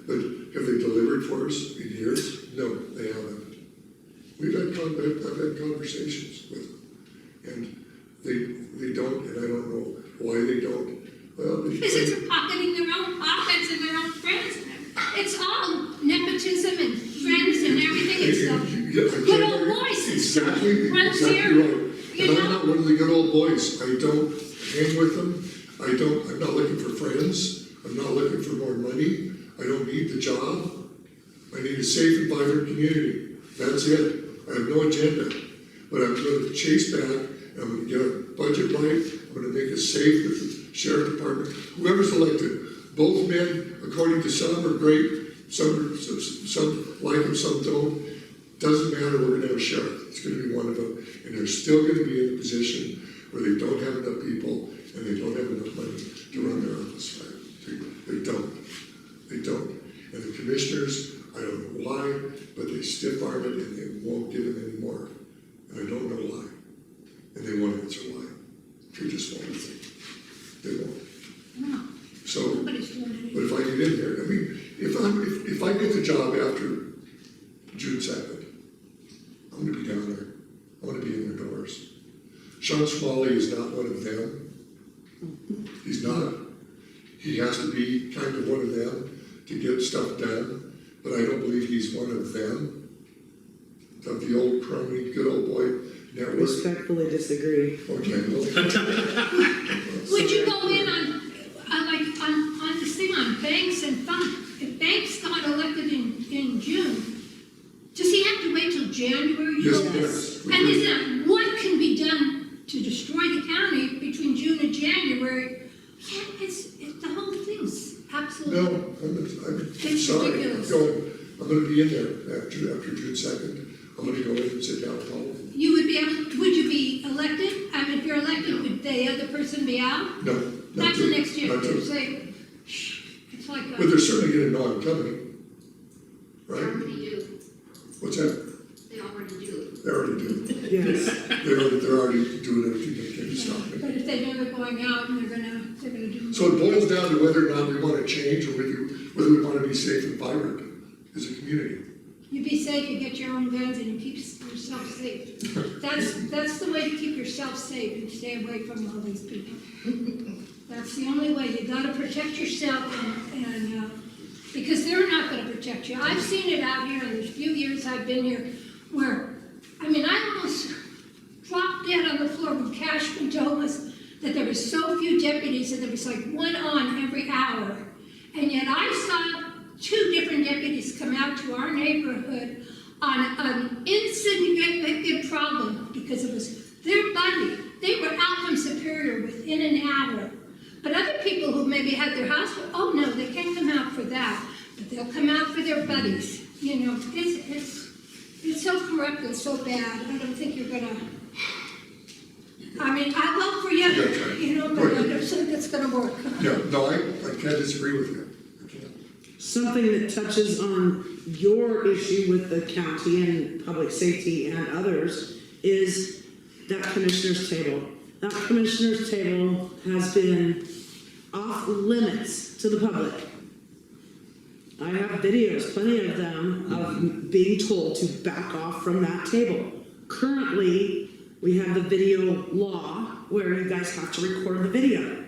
but have they delivered for us in years? No, they haven't. I've had conversations with them, and they don't, and I don't know why they don't. Well, Because it's pocketing their own pockets and their own friends. It's all nepotism and friends and everything. It's the good old boys. Exactly Runs right. here, And I'm not one of the good old boys. I don't hang with them. I'm not looking for friends. I'm not looking for more money. I don't need the job. I need a safe and vibrant community. That's it. I have no agenda. But I'm going to chase back. I'm going to get our budget right. I'm going to make us safe with the sheriff department. Whoever's elected, both men, according to some, are great. Some like them, some don't. Doesn't matter. We're going to have a sheriff. It's going to be one of them. And they're still going to be in a position where they don't have enough people and they don't have enough money to run their office. Right? They don't. They don't. And the commissioners, I don't know why, but they stiff arm it and they won't give it any more. And I don't know why. And they won't answer why. They just won't. They won't. No, So, nobody's doing anything. but if I get in there, I mean, if I get the job after June 2nd, I'm gonna be down there. I wanna be in their doors. Sean Smalley is not one of them. He's not. He has to be kind of one of them to get stuff done, but I don't believe he's one of them. Of the old crummy, good old boy network. Respectfully disagree. Okay, well. Would you go in on this thing on banks and funds? If banks got elected in June, does he have to wait till January? Yes. And is that what can be done to destroy the county between June and January? Yeah, it's the whole thing's absolutely. No, I'm It's sorry. ridiculous. I'm going to be in there after June 2nd. I'm going to go in and sit down with all of them. You would be able, would you be elected? I mean, if you're elected, would the other person be out? No. Not till next year, Not till- say, it's like But they're certainly going to know I'm coming. They Right? already do. What's that? They already do. They already do. Yes. They're already doing everything they can to stop me. But if they know they're going out and they're gonna do. So it boils down to whether or not we want to change or whether we want to be safe and vibrant. as a community. You be safe, you get your own guns, and you keep yourself safe. That's the way to keep yourself safe and stay away from all these people. That's the only way. You gotta protect yourself and because they're not gonna protect you. I've seen it out here in the few years I've been here where, I mean, I almost dropped dead on the floor when Cashman told us that there was so few deputies and there was like one on every hour. And yet I saw 2 different deputies come out to our neighborhood on an insignificant problem because it was their buddy. They were out from Superior within an hour. But other people who maybe had their house, oh no, they can't come out for that. But they'll come out for their buddies. You know, it's so corrupt and so bad. I don't think you're gonna, I mean, I vote for you, you know, but I don't think it's gonna work. Yeah, no, I can't disagree with you. I can't. Something that touches on your issue with the county and public safety and others is that commissioner's table. That commissioner's table has been off limits to the public. I have videos, plenty of them, of being told to back off from that table. Currently, we have the video law where you guys have to record the video.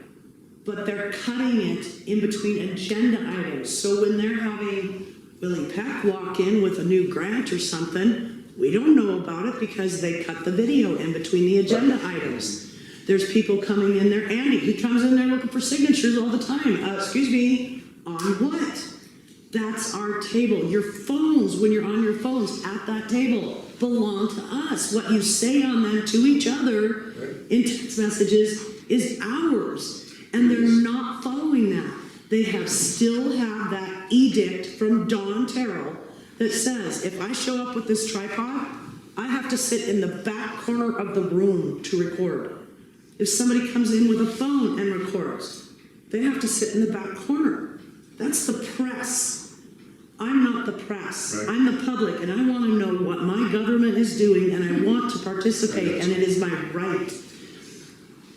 But they're cutting it in between agenda items. So when they're having Willie Peck walk in with a new grant or something, we don't know about it because they cut the video in between the agenda items. There's people coming in there, Andy, he comes in there looking for signatures all the time. Excuse me, on what? That's our table. Your phones, when you're on your phones at that table, belong to us. What you say on them to each other in text messages is ours. And they're not following that. They still have that edict from Don Terrell that says, if I show up with this tripod, I have to sit in the back corner of the room to record. If somebody comes in with a phone and records, they have to sit in the back corner. That's the press. I'm not the press. Right. I'm the public, and I want to know what my government is doing, and I want to participate, and it is my right.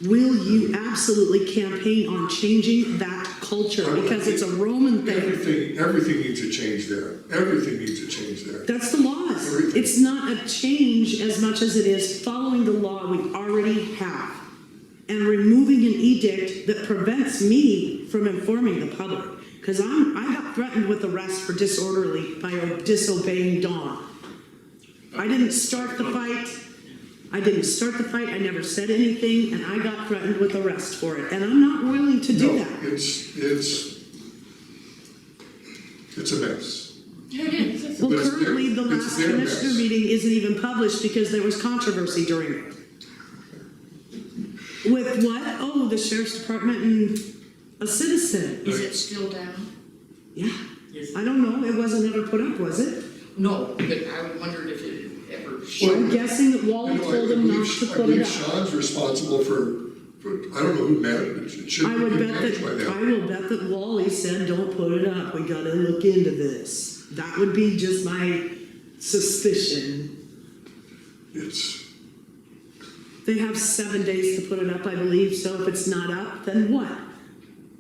Will you absolutely campaign on changing that culture? Because it's a Roman thing. Everything needs a change there. Everything needs a change there. That's the laws. Everything. It's not a change as much as it is following the law we already have and removing an edict that prevents me from informing the public. Because I got threatened with arrest for disobeying Dawn. I didn't start the fight. I never said anything, and I got threatened with arrest for it. And I'm not willing to do that. It's a mess. It is. Well, But it's currently, the it's last their commissioner mess. meeting isn't even published because there was controversy during it. With what? Oh, the sheriff's department and a citizen. Is it still down? Yeah. Yes. I don't know. It wasn't ever put up, was it? No, but I wondered if it ever Well, showed. I'm guessing that Wally told him not to I put it believe up. Sean's responsible for, I don't know who met it, but it should I be would bet managed by that them. I will bet that Wally said, "Don't put it up. We gotta look into this." That would be just my suspicion. They have 7 days to put it up, I believe. So if it's not up, then what?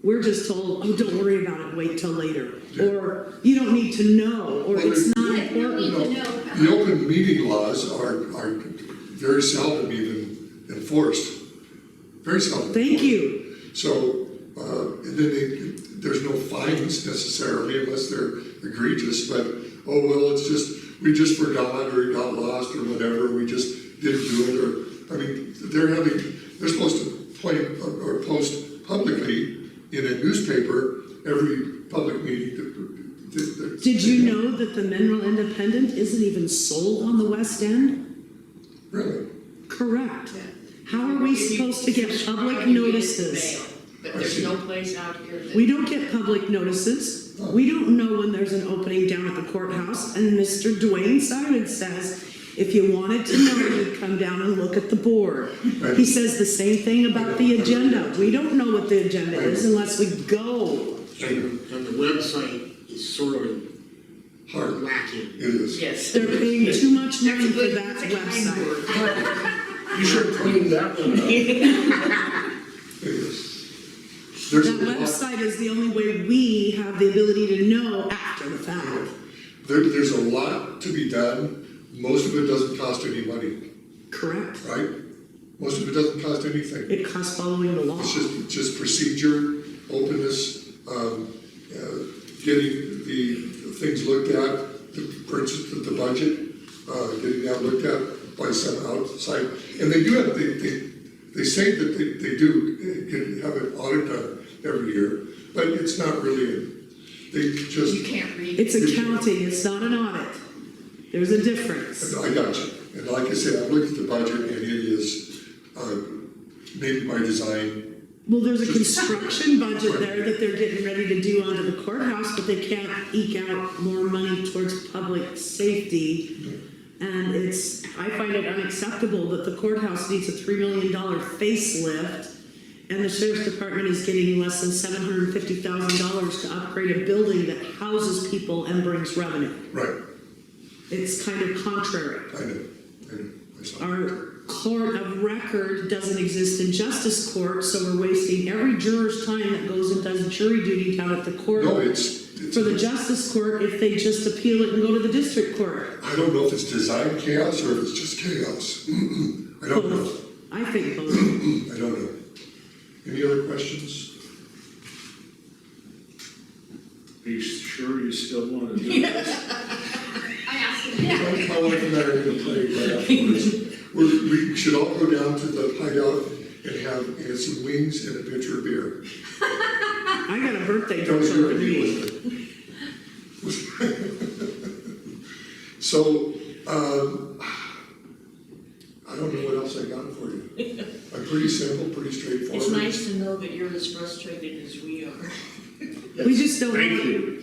We're just told, "Oh, don't worry about it. Wait till later," or "You don't need to know," or Well, "It's not Yeah, you don't important." need to know. The open meeting laws are very seldom even enforced. Very seldom. Thank you. So, and then there's no fines necessarily unless they're egregious, but, oh, well, we just forgot or it got lost or whatever, we just didn't do it, or, I mean, they're supposed to play or post publicly in a newspaper every public meeting. Did you know that the Mineral Independent isn't even sold on the West End? Really? Correct. How are we supposed to get public notices? But there's no place out here that. We don't get public notices. We don't know when there's an opening down at the courthouse. And Mr. Dwayne Simon says, if you wanted to know, you'd come down and look at the board. He says the same thing about the agenda. We don't know what the agenda is unless we go. And the website is sort of Hard. lacking. It is. Yes. They're paying too much money for Good- that that's a kind website. word. You should clean that one up. It is. There's That a lot- website is the only way we have the ability to know after the fact. there's a lot to be done. Most of it doesn't cost any money, Correct. right? Most of it doesn't cost anything. It costs following the law. It's just procedure, openness, getting the things looked at, for instance, the budget, getting that looked at by some outside. And they do have, they say that they do have an audit done every year, but it's not really, they just. You can't read. It's accounting, it's not an audit. There's a difference. I got you. And like I said, I've looked at the budget and it is maybe by design. Well, there's a construction budget there that they're getting ready to do onto the courthouse, but they can't eke out more money towards public safety. And I find it unacceptable that the courthouse needs a $3 million facelift and the sheriff's department is getting less than $750,000 to upgrade a building that houses people and brings revenue. Right. It's kind of contrary. I know. I saw it. Our court of record doesn't exist in justice court, so we're wasting every juror's time that goes and does jury duty down at the court. No, it's For the justice court, if they just appeal it and go to the district court. I don't know if it's design chaos or if it's just chaos. I don't know. Both. I think both. I don't know. Any other questions? Are you sure you still want to do this? I asked him, yeah. My wife and I are going to play right afterwards. We should all go down to the hideout and have some wings and a pitcher of beer. I got a birthday That was dress your on idea, me. wasn't it? So, I don't know what else I got for you. I'm pretty simple, pretty straightforward. It's nice to know that you're as frustrated as we are. We just don't Thank want, you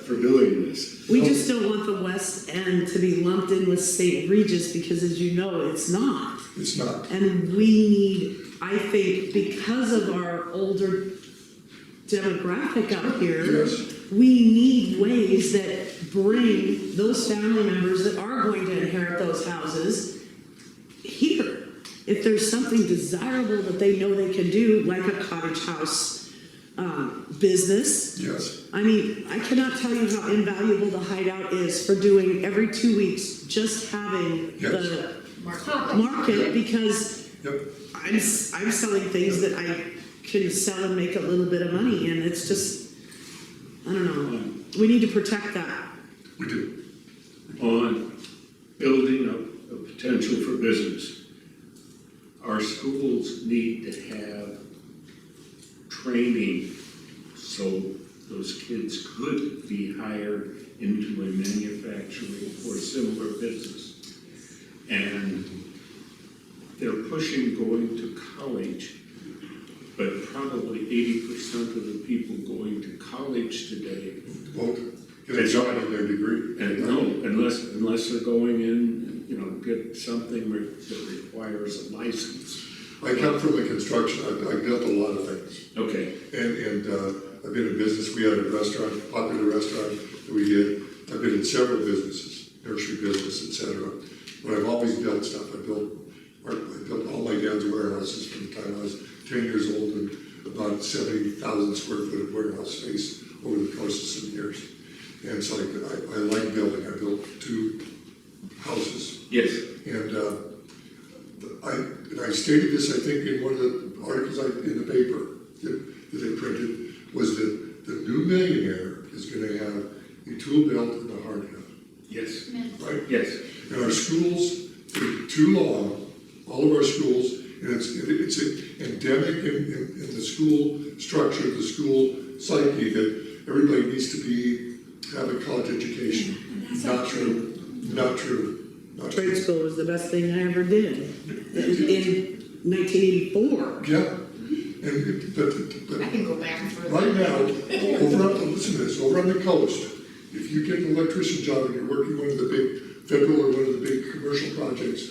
for doing this. we just don't want the West End to be lumped in with St. Regis because, as you know, it's not. It's not. And we need, I think, because of our older demographic out here, Yes. we need ways that bring those family members that are going to inherit those houses here. If there's something desirable that they know they can do, like a cottage house business. Yes. I mean, I cannot tell you how invaluable the hideout is for doing every 2 weeks, just having Yes. the market, because Yep. I'm selling things that I can sell and make a little bit of money, and it's just, I don't know. We need to protect that. We do. On building up a potential for business, our schools need to have training so those kids could be hired into a manufacturing or similar business. And they're pushing going to college, but probably 80% of the people going to college today, Well, get a job in their degree. and no, unless they're going in, get something that requires a license. I come from the construction. I built a lot of things. Okay, And I've been in business. We had a restaurant, a popular restaurant that we did. I've been in several businesses, nursery business, etc. But I've always built stuff. I built all my dad's warehouses from the time I was 10 years old, and about 70,000 square foot of warehouse space over the course of some years. And so I like building. I built 2 houses. yes, And I stated this, I think, in one of the articles in the paper that they printed, was that the new millionaire is going to have a tool belt and a hard hat, yes, right? yes. And our schools, for too long, all of our schools, and it's endemic in the school structure, the school psyche, that everybody needs to have a college education. Not true. Not true. Not Trade true. school was the best thing I ever did in 1984. Yeah. But I can go back further. right now, listen to this, over on the coast, if you get an electrician job and you're working one of the big federal or one of the big commercial projects,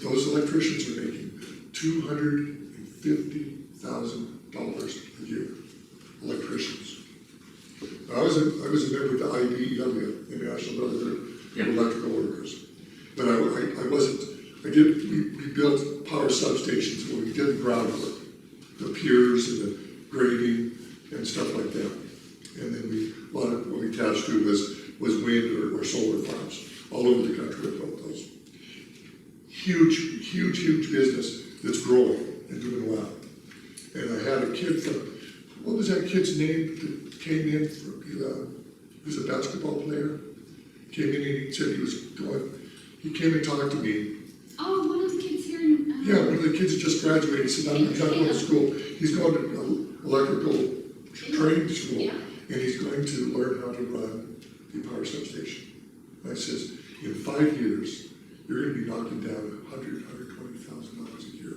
those electricians are making $250,000 a year. Electricians. I was a member of the IBEW, International Brotherhood of Electrical Workers. But I wasn't, we built power substations where we did the groundwork, the piers and the grading and stuff like that. And then a lot of what we attached to was was wind or solar farms. All over the country have built those. Huge business that's growing and doing well. And I had a kid from, what was that kid's name that came in, he was a basketball player? Came in and he said he came and talked to me. Oh, one of the kids here in. Yeah, one of the kids that just graduated, he said, he's not going to school, he's going to electrical training school, Yeah. and he's going to learn how to run the power substation. And I says, in 5 years, you're going to be knocking down $120,000 a year,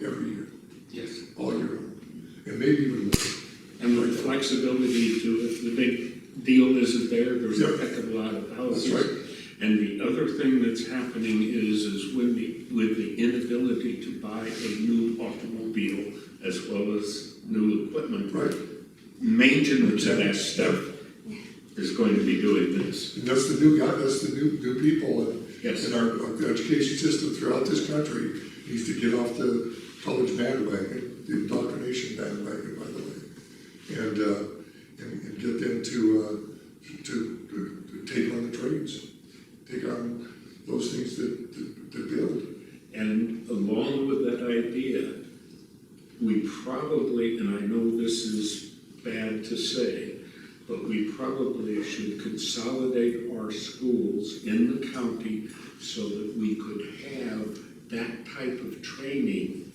every year, Yes. all year long, and maybe even more. And with flexibility to it, the big deal isn't there, there's a heck of a lot of houses. That's right. And the other thing that's happening is with the inability to buy a new automobile as well as new equipment. Right. Maintenance of that stuff is going to be doing this. And that's the new guy, that's the new people Yes. in our education system throughout this country needs to get off the college bandwagon, the indoctrination bandwagon, by the way, and get them to take on the trades, take on those things that build. And along with that idea, we probably, and I know this is bad to say, but we probably should consolidate our schools in the county so that we could have that type of training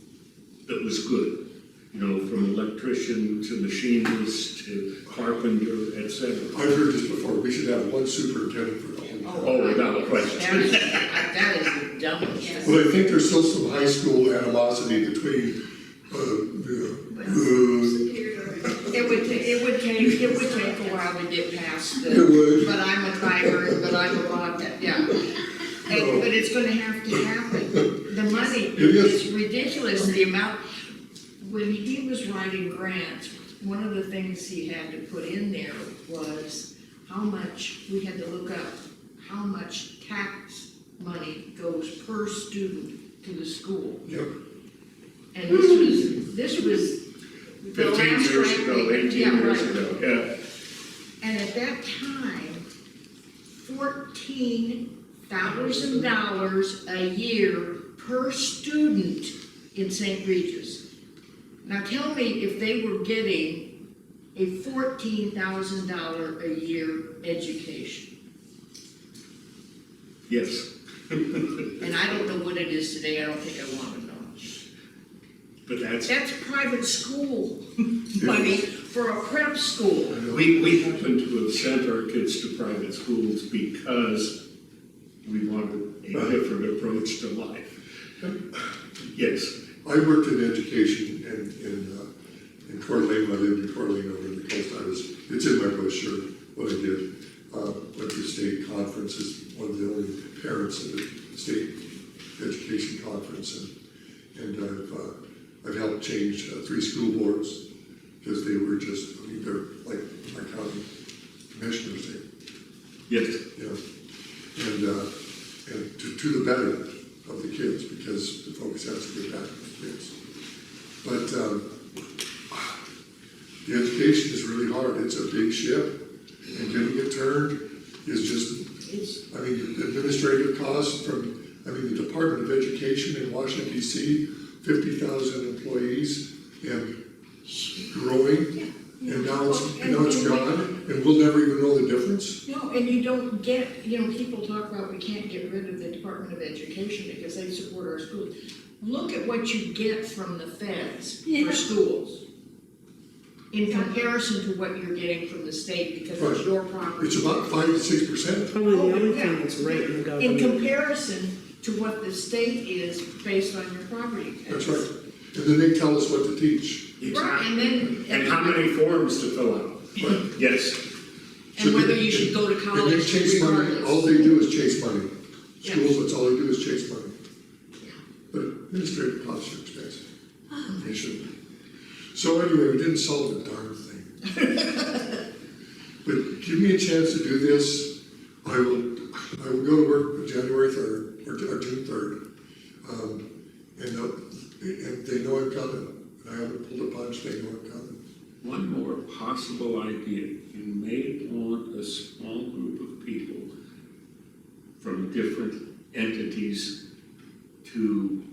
that was good. You know, from electrician to machinist to carpenter, etc. I've heard this before, we should have one superintendent for the whole town. Oh, without question. That is the dumbest. But I think there's still some high school animosity between, It would take a while to get past the, It would. but I'm a tiger, but I'm a bobcat, yeah. But it's gonna have to happen. The money It is. is ridiculous, the amount, when he was writing grants, one of the things he had to put in there was how much, we had to look up how much tax money goes per student to the school. yep, And this was the 15 last years grant ago, they- 18 yeah, years right. ago, yeah. And at that time, $14,000 a year per student in St. Regis. Now tell me if they were getting a $14,000 a year education. Yes. And I don't know what it is today, I don't think I want to know. But that's, That's private school money for a prep school. we happen to have sent our kids to private schools because we wanted a different approach to life. Yes. I worked in education in Coeur d'Alene, when I lived in Coeur d'Alene over the coast. It's in my brochure, what I did. Went to state conferences, one of the only parents at the state education conference, and I've helped change 3 school boards because they were just, they're like my county commissioners, Yes. and to the betterment of the kids, because the focus has to get back to the kids. But the education is really hard. It's a big ship, and getting it turned is just, the administrative costs the Department of Education in Washington, D.C., 50,000 employees and growing, and now it's gone, and we'll never even know the difference. No, and you don't get, people talk about we can't get rid of the Department of Education because they support our schools. Look at what you get from the feds for schools in comparison to what you're getting from the state because it's your property. It's about 5 to 6%. Probably the only thing that's right in the In government. comparison to what the state is based on your property tax. That's right. And then they tell us what to teach. Right, and then. And how many forms to fill out? Right. Yes. And whether you should go to And they college chase money, regardless. all they do is chase money. Yeah. Schools, that's all they do is chase money. But administrative costs are expensive. They shouldn't be. So anyway, we didn't solve the darn thing. But give me a chance to do this. I will go to work January 3rd, or June 3rd. And they know I'm coming. I haven't pulled a punch, they know I'm coming. One more possible idea. You may want a small group of people from different entities to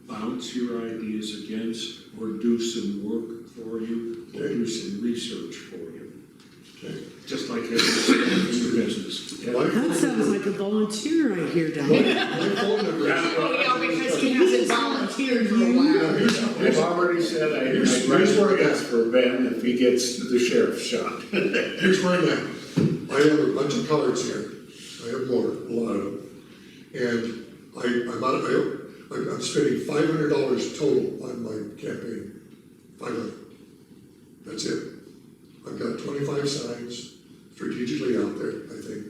bounce your ideas against, or do some work for you, or do some research for you. Okay. Just like every business. That sounds like a volunteer right here, Don. My phone number is. Oh, yeah, because he hasn't volunteered for a while. I've already said I'd Here's write where a I'm test for Ben if he gets the sheriff's shot. Here's where I'm at. I have a bunch of cards here. I have more, a lot of them. And I'm spending $500 total on my campaign. 500. That's it. I've got 25 signs strategically out there, I think.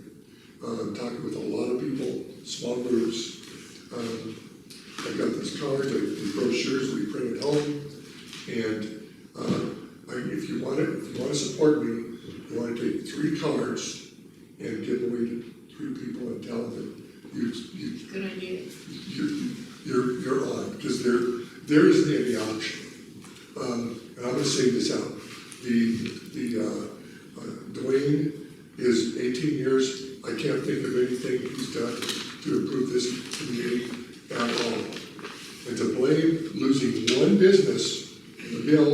I'm talking with a lot of people, small groups. I've got these cards, these brochures we print at home. And if you want to support me, you want to take 3 cards and give away to 3 people and tell them that Good idea. you're on, because there isn't any option. And I'm going to say this out. Dwayne is 18 years. I can't think of anything he's done to improve this community at all. And to blame losing one business in the bill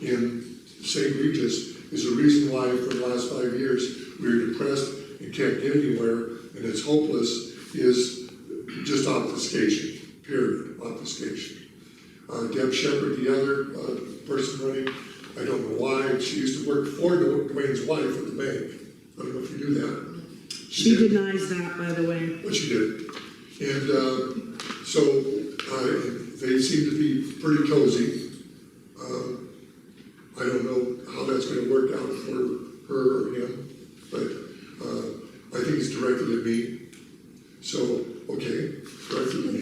in St. Regis is the reason why for the last 5 years we were depressed and can't get anywhere and it's hopeless, is just obfuscation, period, obfuscation. Deb Shepherd, the other person running, I don't know why, she used to work for Dwayne's wife at the bank. I don't know if you knew that. She denies that, by the way. But she did. And so they seem to be pretty cozy. I don't know how that's going to work out for her or him, but I think it's directed at me. So, okay, directed at me.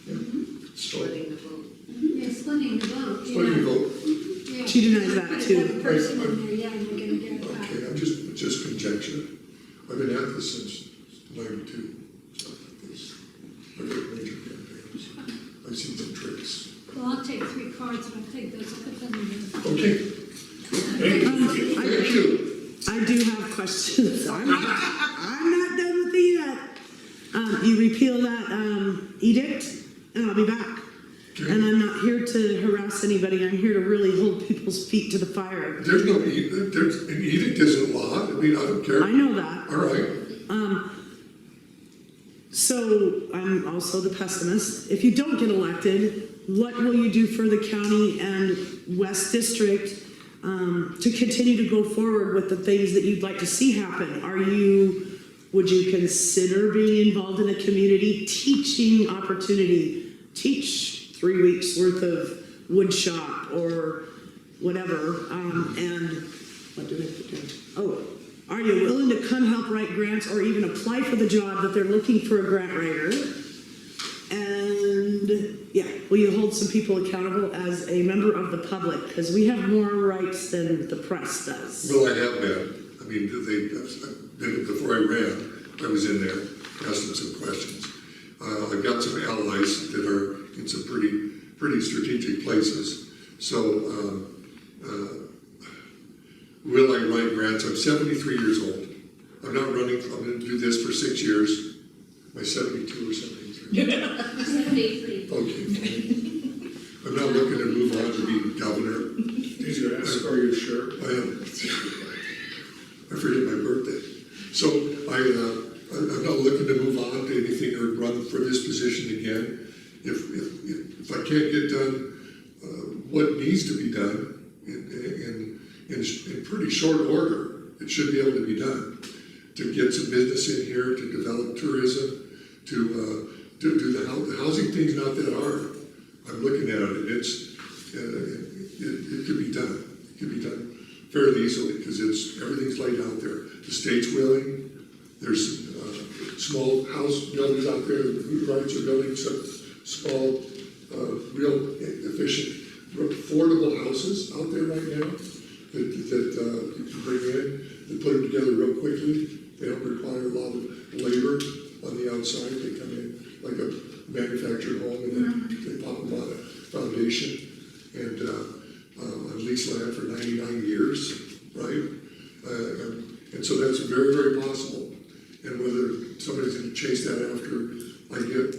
Yeah. So, Splitting the vote. Yeah, splitting the vote. splitting the vote. Yeah. She denies that, Put too. another person in there, yeah, you're gonna get it back. Okay, I'm just conjecture. I've been at this since '92. Stuff like this. I've got major campaigns. I've seen some tricks. Well, I'll take 3 cards and I'll take those, I'll put them in there. Okay, thank you. I do have questions. I'm not done with it yet. You repeal that edict, and I'll be back. And I'm not here to harass anybody. I'm here to really hold people's feet to the fire. There's no edict. An edict isn't law. I mean, I don't care. I know that. All right. So I'm also the pessimist. If you don't get elected, what will you do for the county and West District to continue to go forward with the things that you'd like to see happen? Would you consider being involved in a community teaching opportunity? Teach 3 weeks worth of wood shop or whatever. And what did I put down? Oh, are you willing to come help write grants or even apply for the job that they're looking for a grant writer? And yeah, will you hold some people accountable as a member of the public? Because we have more rights than the press does. Well, I have been. I mean, before I ran, I was in there asking some questions. I've got some allies that are in some pretty strategic places. So, will I write grants? I'm 73 years old. I'm not running. I'm going to do this for 6 years. Am I 72 or 73? 73. Okay, fine. I'm not looking to move on to be governor. Did you ask, are you sure? I am. I forget my birthday. So I'm not looking to move on to anything or run for this position again. If I can't get done what needs to be done in pretty short order, it should be able to be done. To get some business in here, to develop tourism, to do the housing thing's not that hard. I'm looking at it. It could be done. It could be done fairly easily because everything's laid out there. The state's willing. There's small house builders out there who rights are building some small, real efficient, affordable houses out there right now that you can bring in and put them together real quickly. They don't require a lot of labor on the outside. They come in like a manufactured home and then they pop them on a foundation and on lease land for 99 years, right? And so that's very, very possible. And whether somebody's gonna chase that after I get,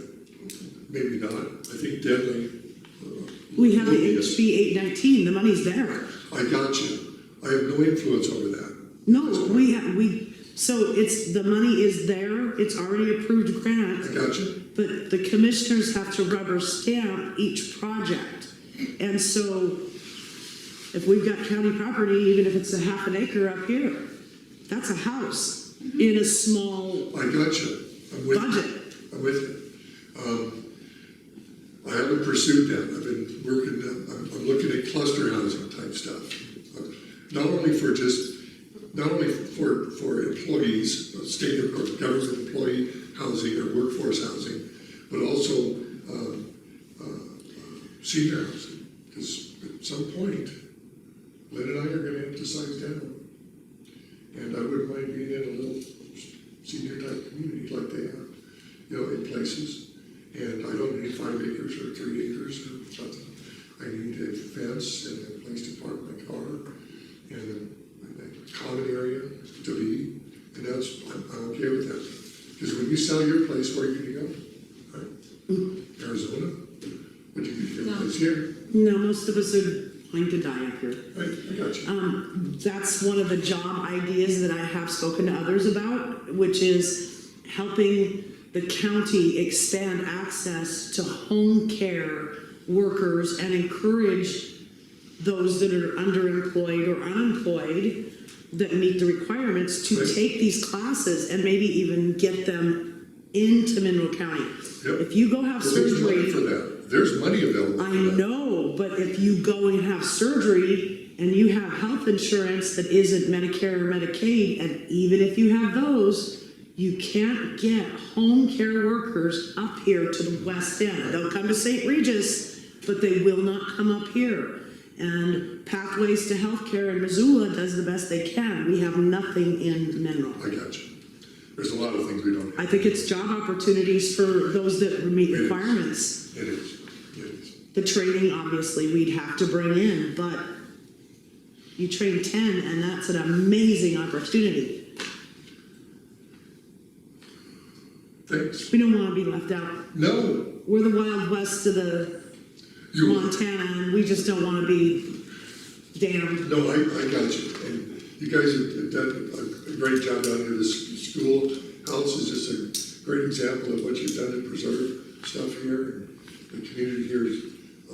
maybe not. I think deadly. We have the will be a- HB 819, the money's there. I got you. I have no influence over that. No, so it's, the money is there, it's already approved I grant, got you. but the commissioners have to rubber stamp each project. And so if we've got county property, even if it's a half an acre up here, that's a house in a small I got you. I'm with budget. you. I'm with you. I haven't pursued that. I've been working, I'm looking at cluster housing type stuff. Not only for employees, state or government employee housing or workforce housing, but also senior housing. Because at some point, Lynn and I are going to have to size down. And I wouldn't mind being in a little senior type community like they have, in places. And I don't need 5 acres or 3 acres or something. I need a fence and a place to park my car and a common area to be. And I'm okay with that. Because when you sell your place, where are you going to go? Right? Arizona? But you can get a place here. No, most of us are going to die up here. Right, I got you. That's one of the job ideas that I have spoken to others about, which is helping the county expand access to home care workers and encourage those that are underemployed or unemployed that meet the requirements to Right. take these classes and maybe even get them into Mineral County. Yep. If you go have Well, there's money surgery, for that. There's money available for I that. know, but if you go and have surgery and you have health insurance that isn't Medicare or Medicaid, and even if you have those, you can't get home care workers up here to the west end. They'll come to St. Regis, but they will not come up here. And Pathways to Healthcare in Missoula does the best they can. We have nothing in Mineral. I got you. There's a lot of things we don't I have. think it's job opportunities for those that meet It is. requirements. It is. It is. The training, obviously, we'd have to bring in, but you train 10, and that's an amazing opportunity. Thanks. We don't want to be left out. No, We're the Wild West of the you, Montana, and we just don't want to be damned. no, I got you. And you guys have done a great job down here. This schoolhouse is just a great example of what you've done to preserve stuff here. And the community here is,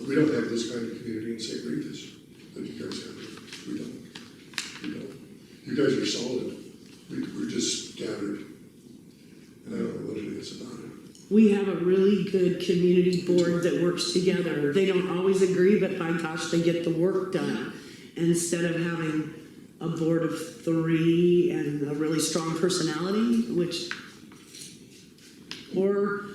we don't have this kind of community in St. Regis that you guys have. We don't. We don't. You guys are solid. We're just scattered. And I don't know what it is about it. We have a really good community board that works together. They don't always agree, but by gosh, they get the work done. Instead of having a board of 3 and a really strong personality, or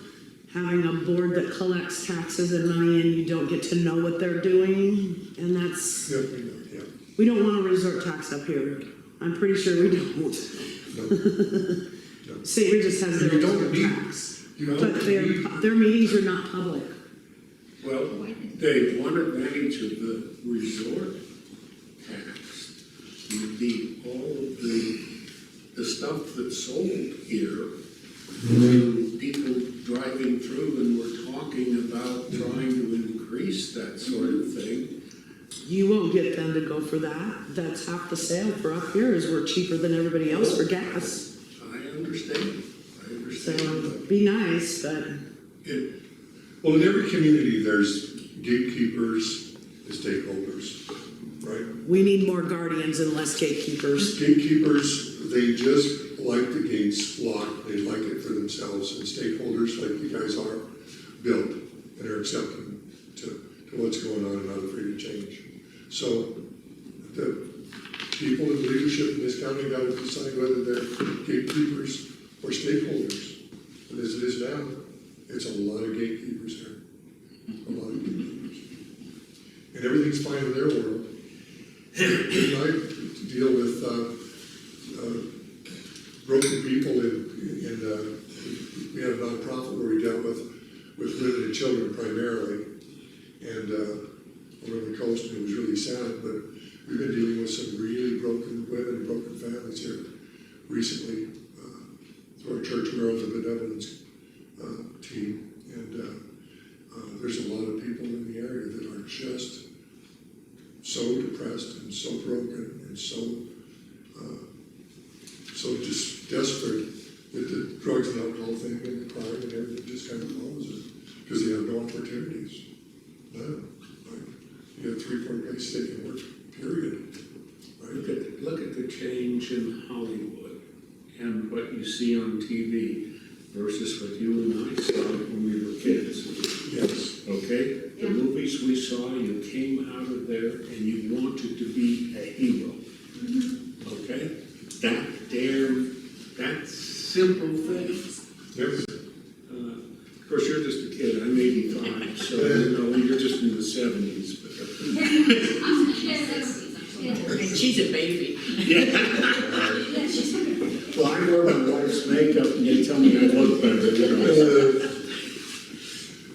having a board that collects taxes and money and you don't get to know what they're doing, and that's, Yeah, we know, yeah. we don't want a resort tax up here. I'm pretty sure we don't. No. St. Regis has their You don't resort need- tax. You know, But their meetings are not public. Well, Dave, one advantage of the resort tax would be all of the stuff that's sold here. People driving through and we're talking about trying to increase that sort of thing. You won't get them to go for that. That's half the sale for up here is we're cheaper than everybody else for gas. I understand. So be nice, but well, in every community, there's gatekeepers and stakeholders, right? we need more guardians and less gatekeepers. Gatekeepers, they just like the gates locked, they like it for themselves, and stakeholders, like you guys are, built and are accepting to what's going on and not afraid to change. So the people in leadership in this county got to decide whether they're gatekeepers or stakeholders. And as it is now, it's a lot of gatekeepers there. A lot of gatekeepers. And everything's fine in their world. And I deal with broken people in we had a nonprofit where we dealt with women and children primarily. And over on the coast, and it was really sad, but we've been dealing with some really broken women and broken families here recently through our church girls and benevolence team. And there's a lot of people in the area that are just so depressed and so broken and so just desperate that the drugs and alcohol thing and the crime and everything just kind of follows it because they have no opportunities. No, like, you have 3-4 days taking work, period. Right? Look at the change in Hollywood and what you see on TV versus what you and I saw when we were kids. Yes. Okay? The movies we saw, you came out of there and you wanted to be a hero. Okay? That simple thing. Yes. Of course, you're just a kid. I'm 85, so you know you're just in the 70s. And she's a baby. Well, I wear my wife's makeup and they tell me I look better. You know.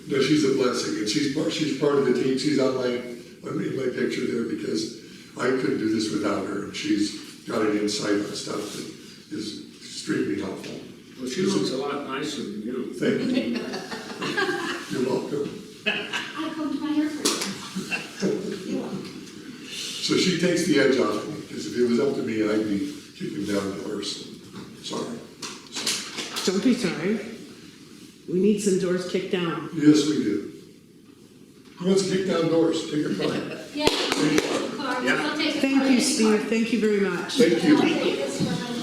No, she's a blessing, and she's part of the team. She's on my picture there because I couldn't do this without her, and she's got an insight on stuff that is extremely helpful. Well, she looks a lot nicer than you. Thank you. You're welcome. I combed my hair for you. So she takes the edge off me, because if it was up to me, I'd be kicking down doors. Sorry. Don't be sorry. We need some doors kicked down. Yes, we do. Who wants to kick down doors? Take your time. Yeah. I'll take it. Thank you, Steve. Thank you very much. Thank you. I'll take this one.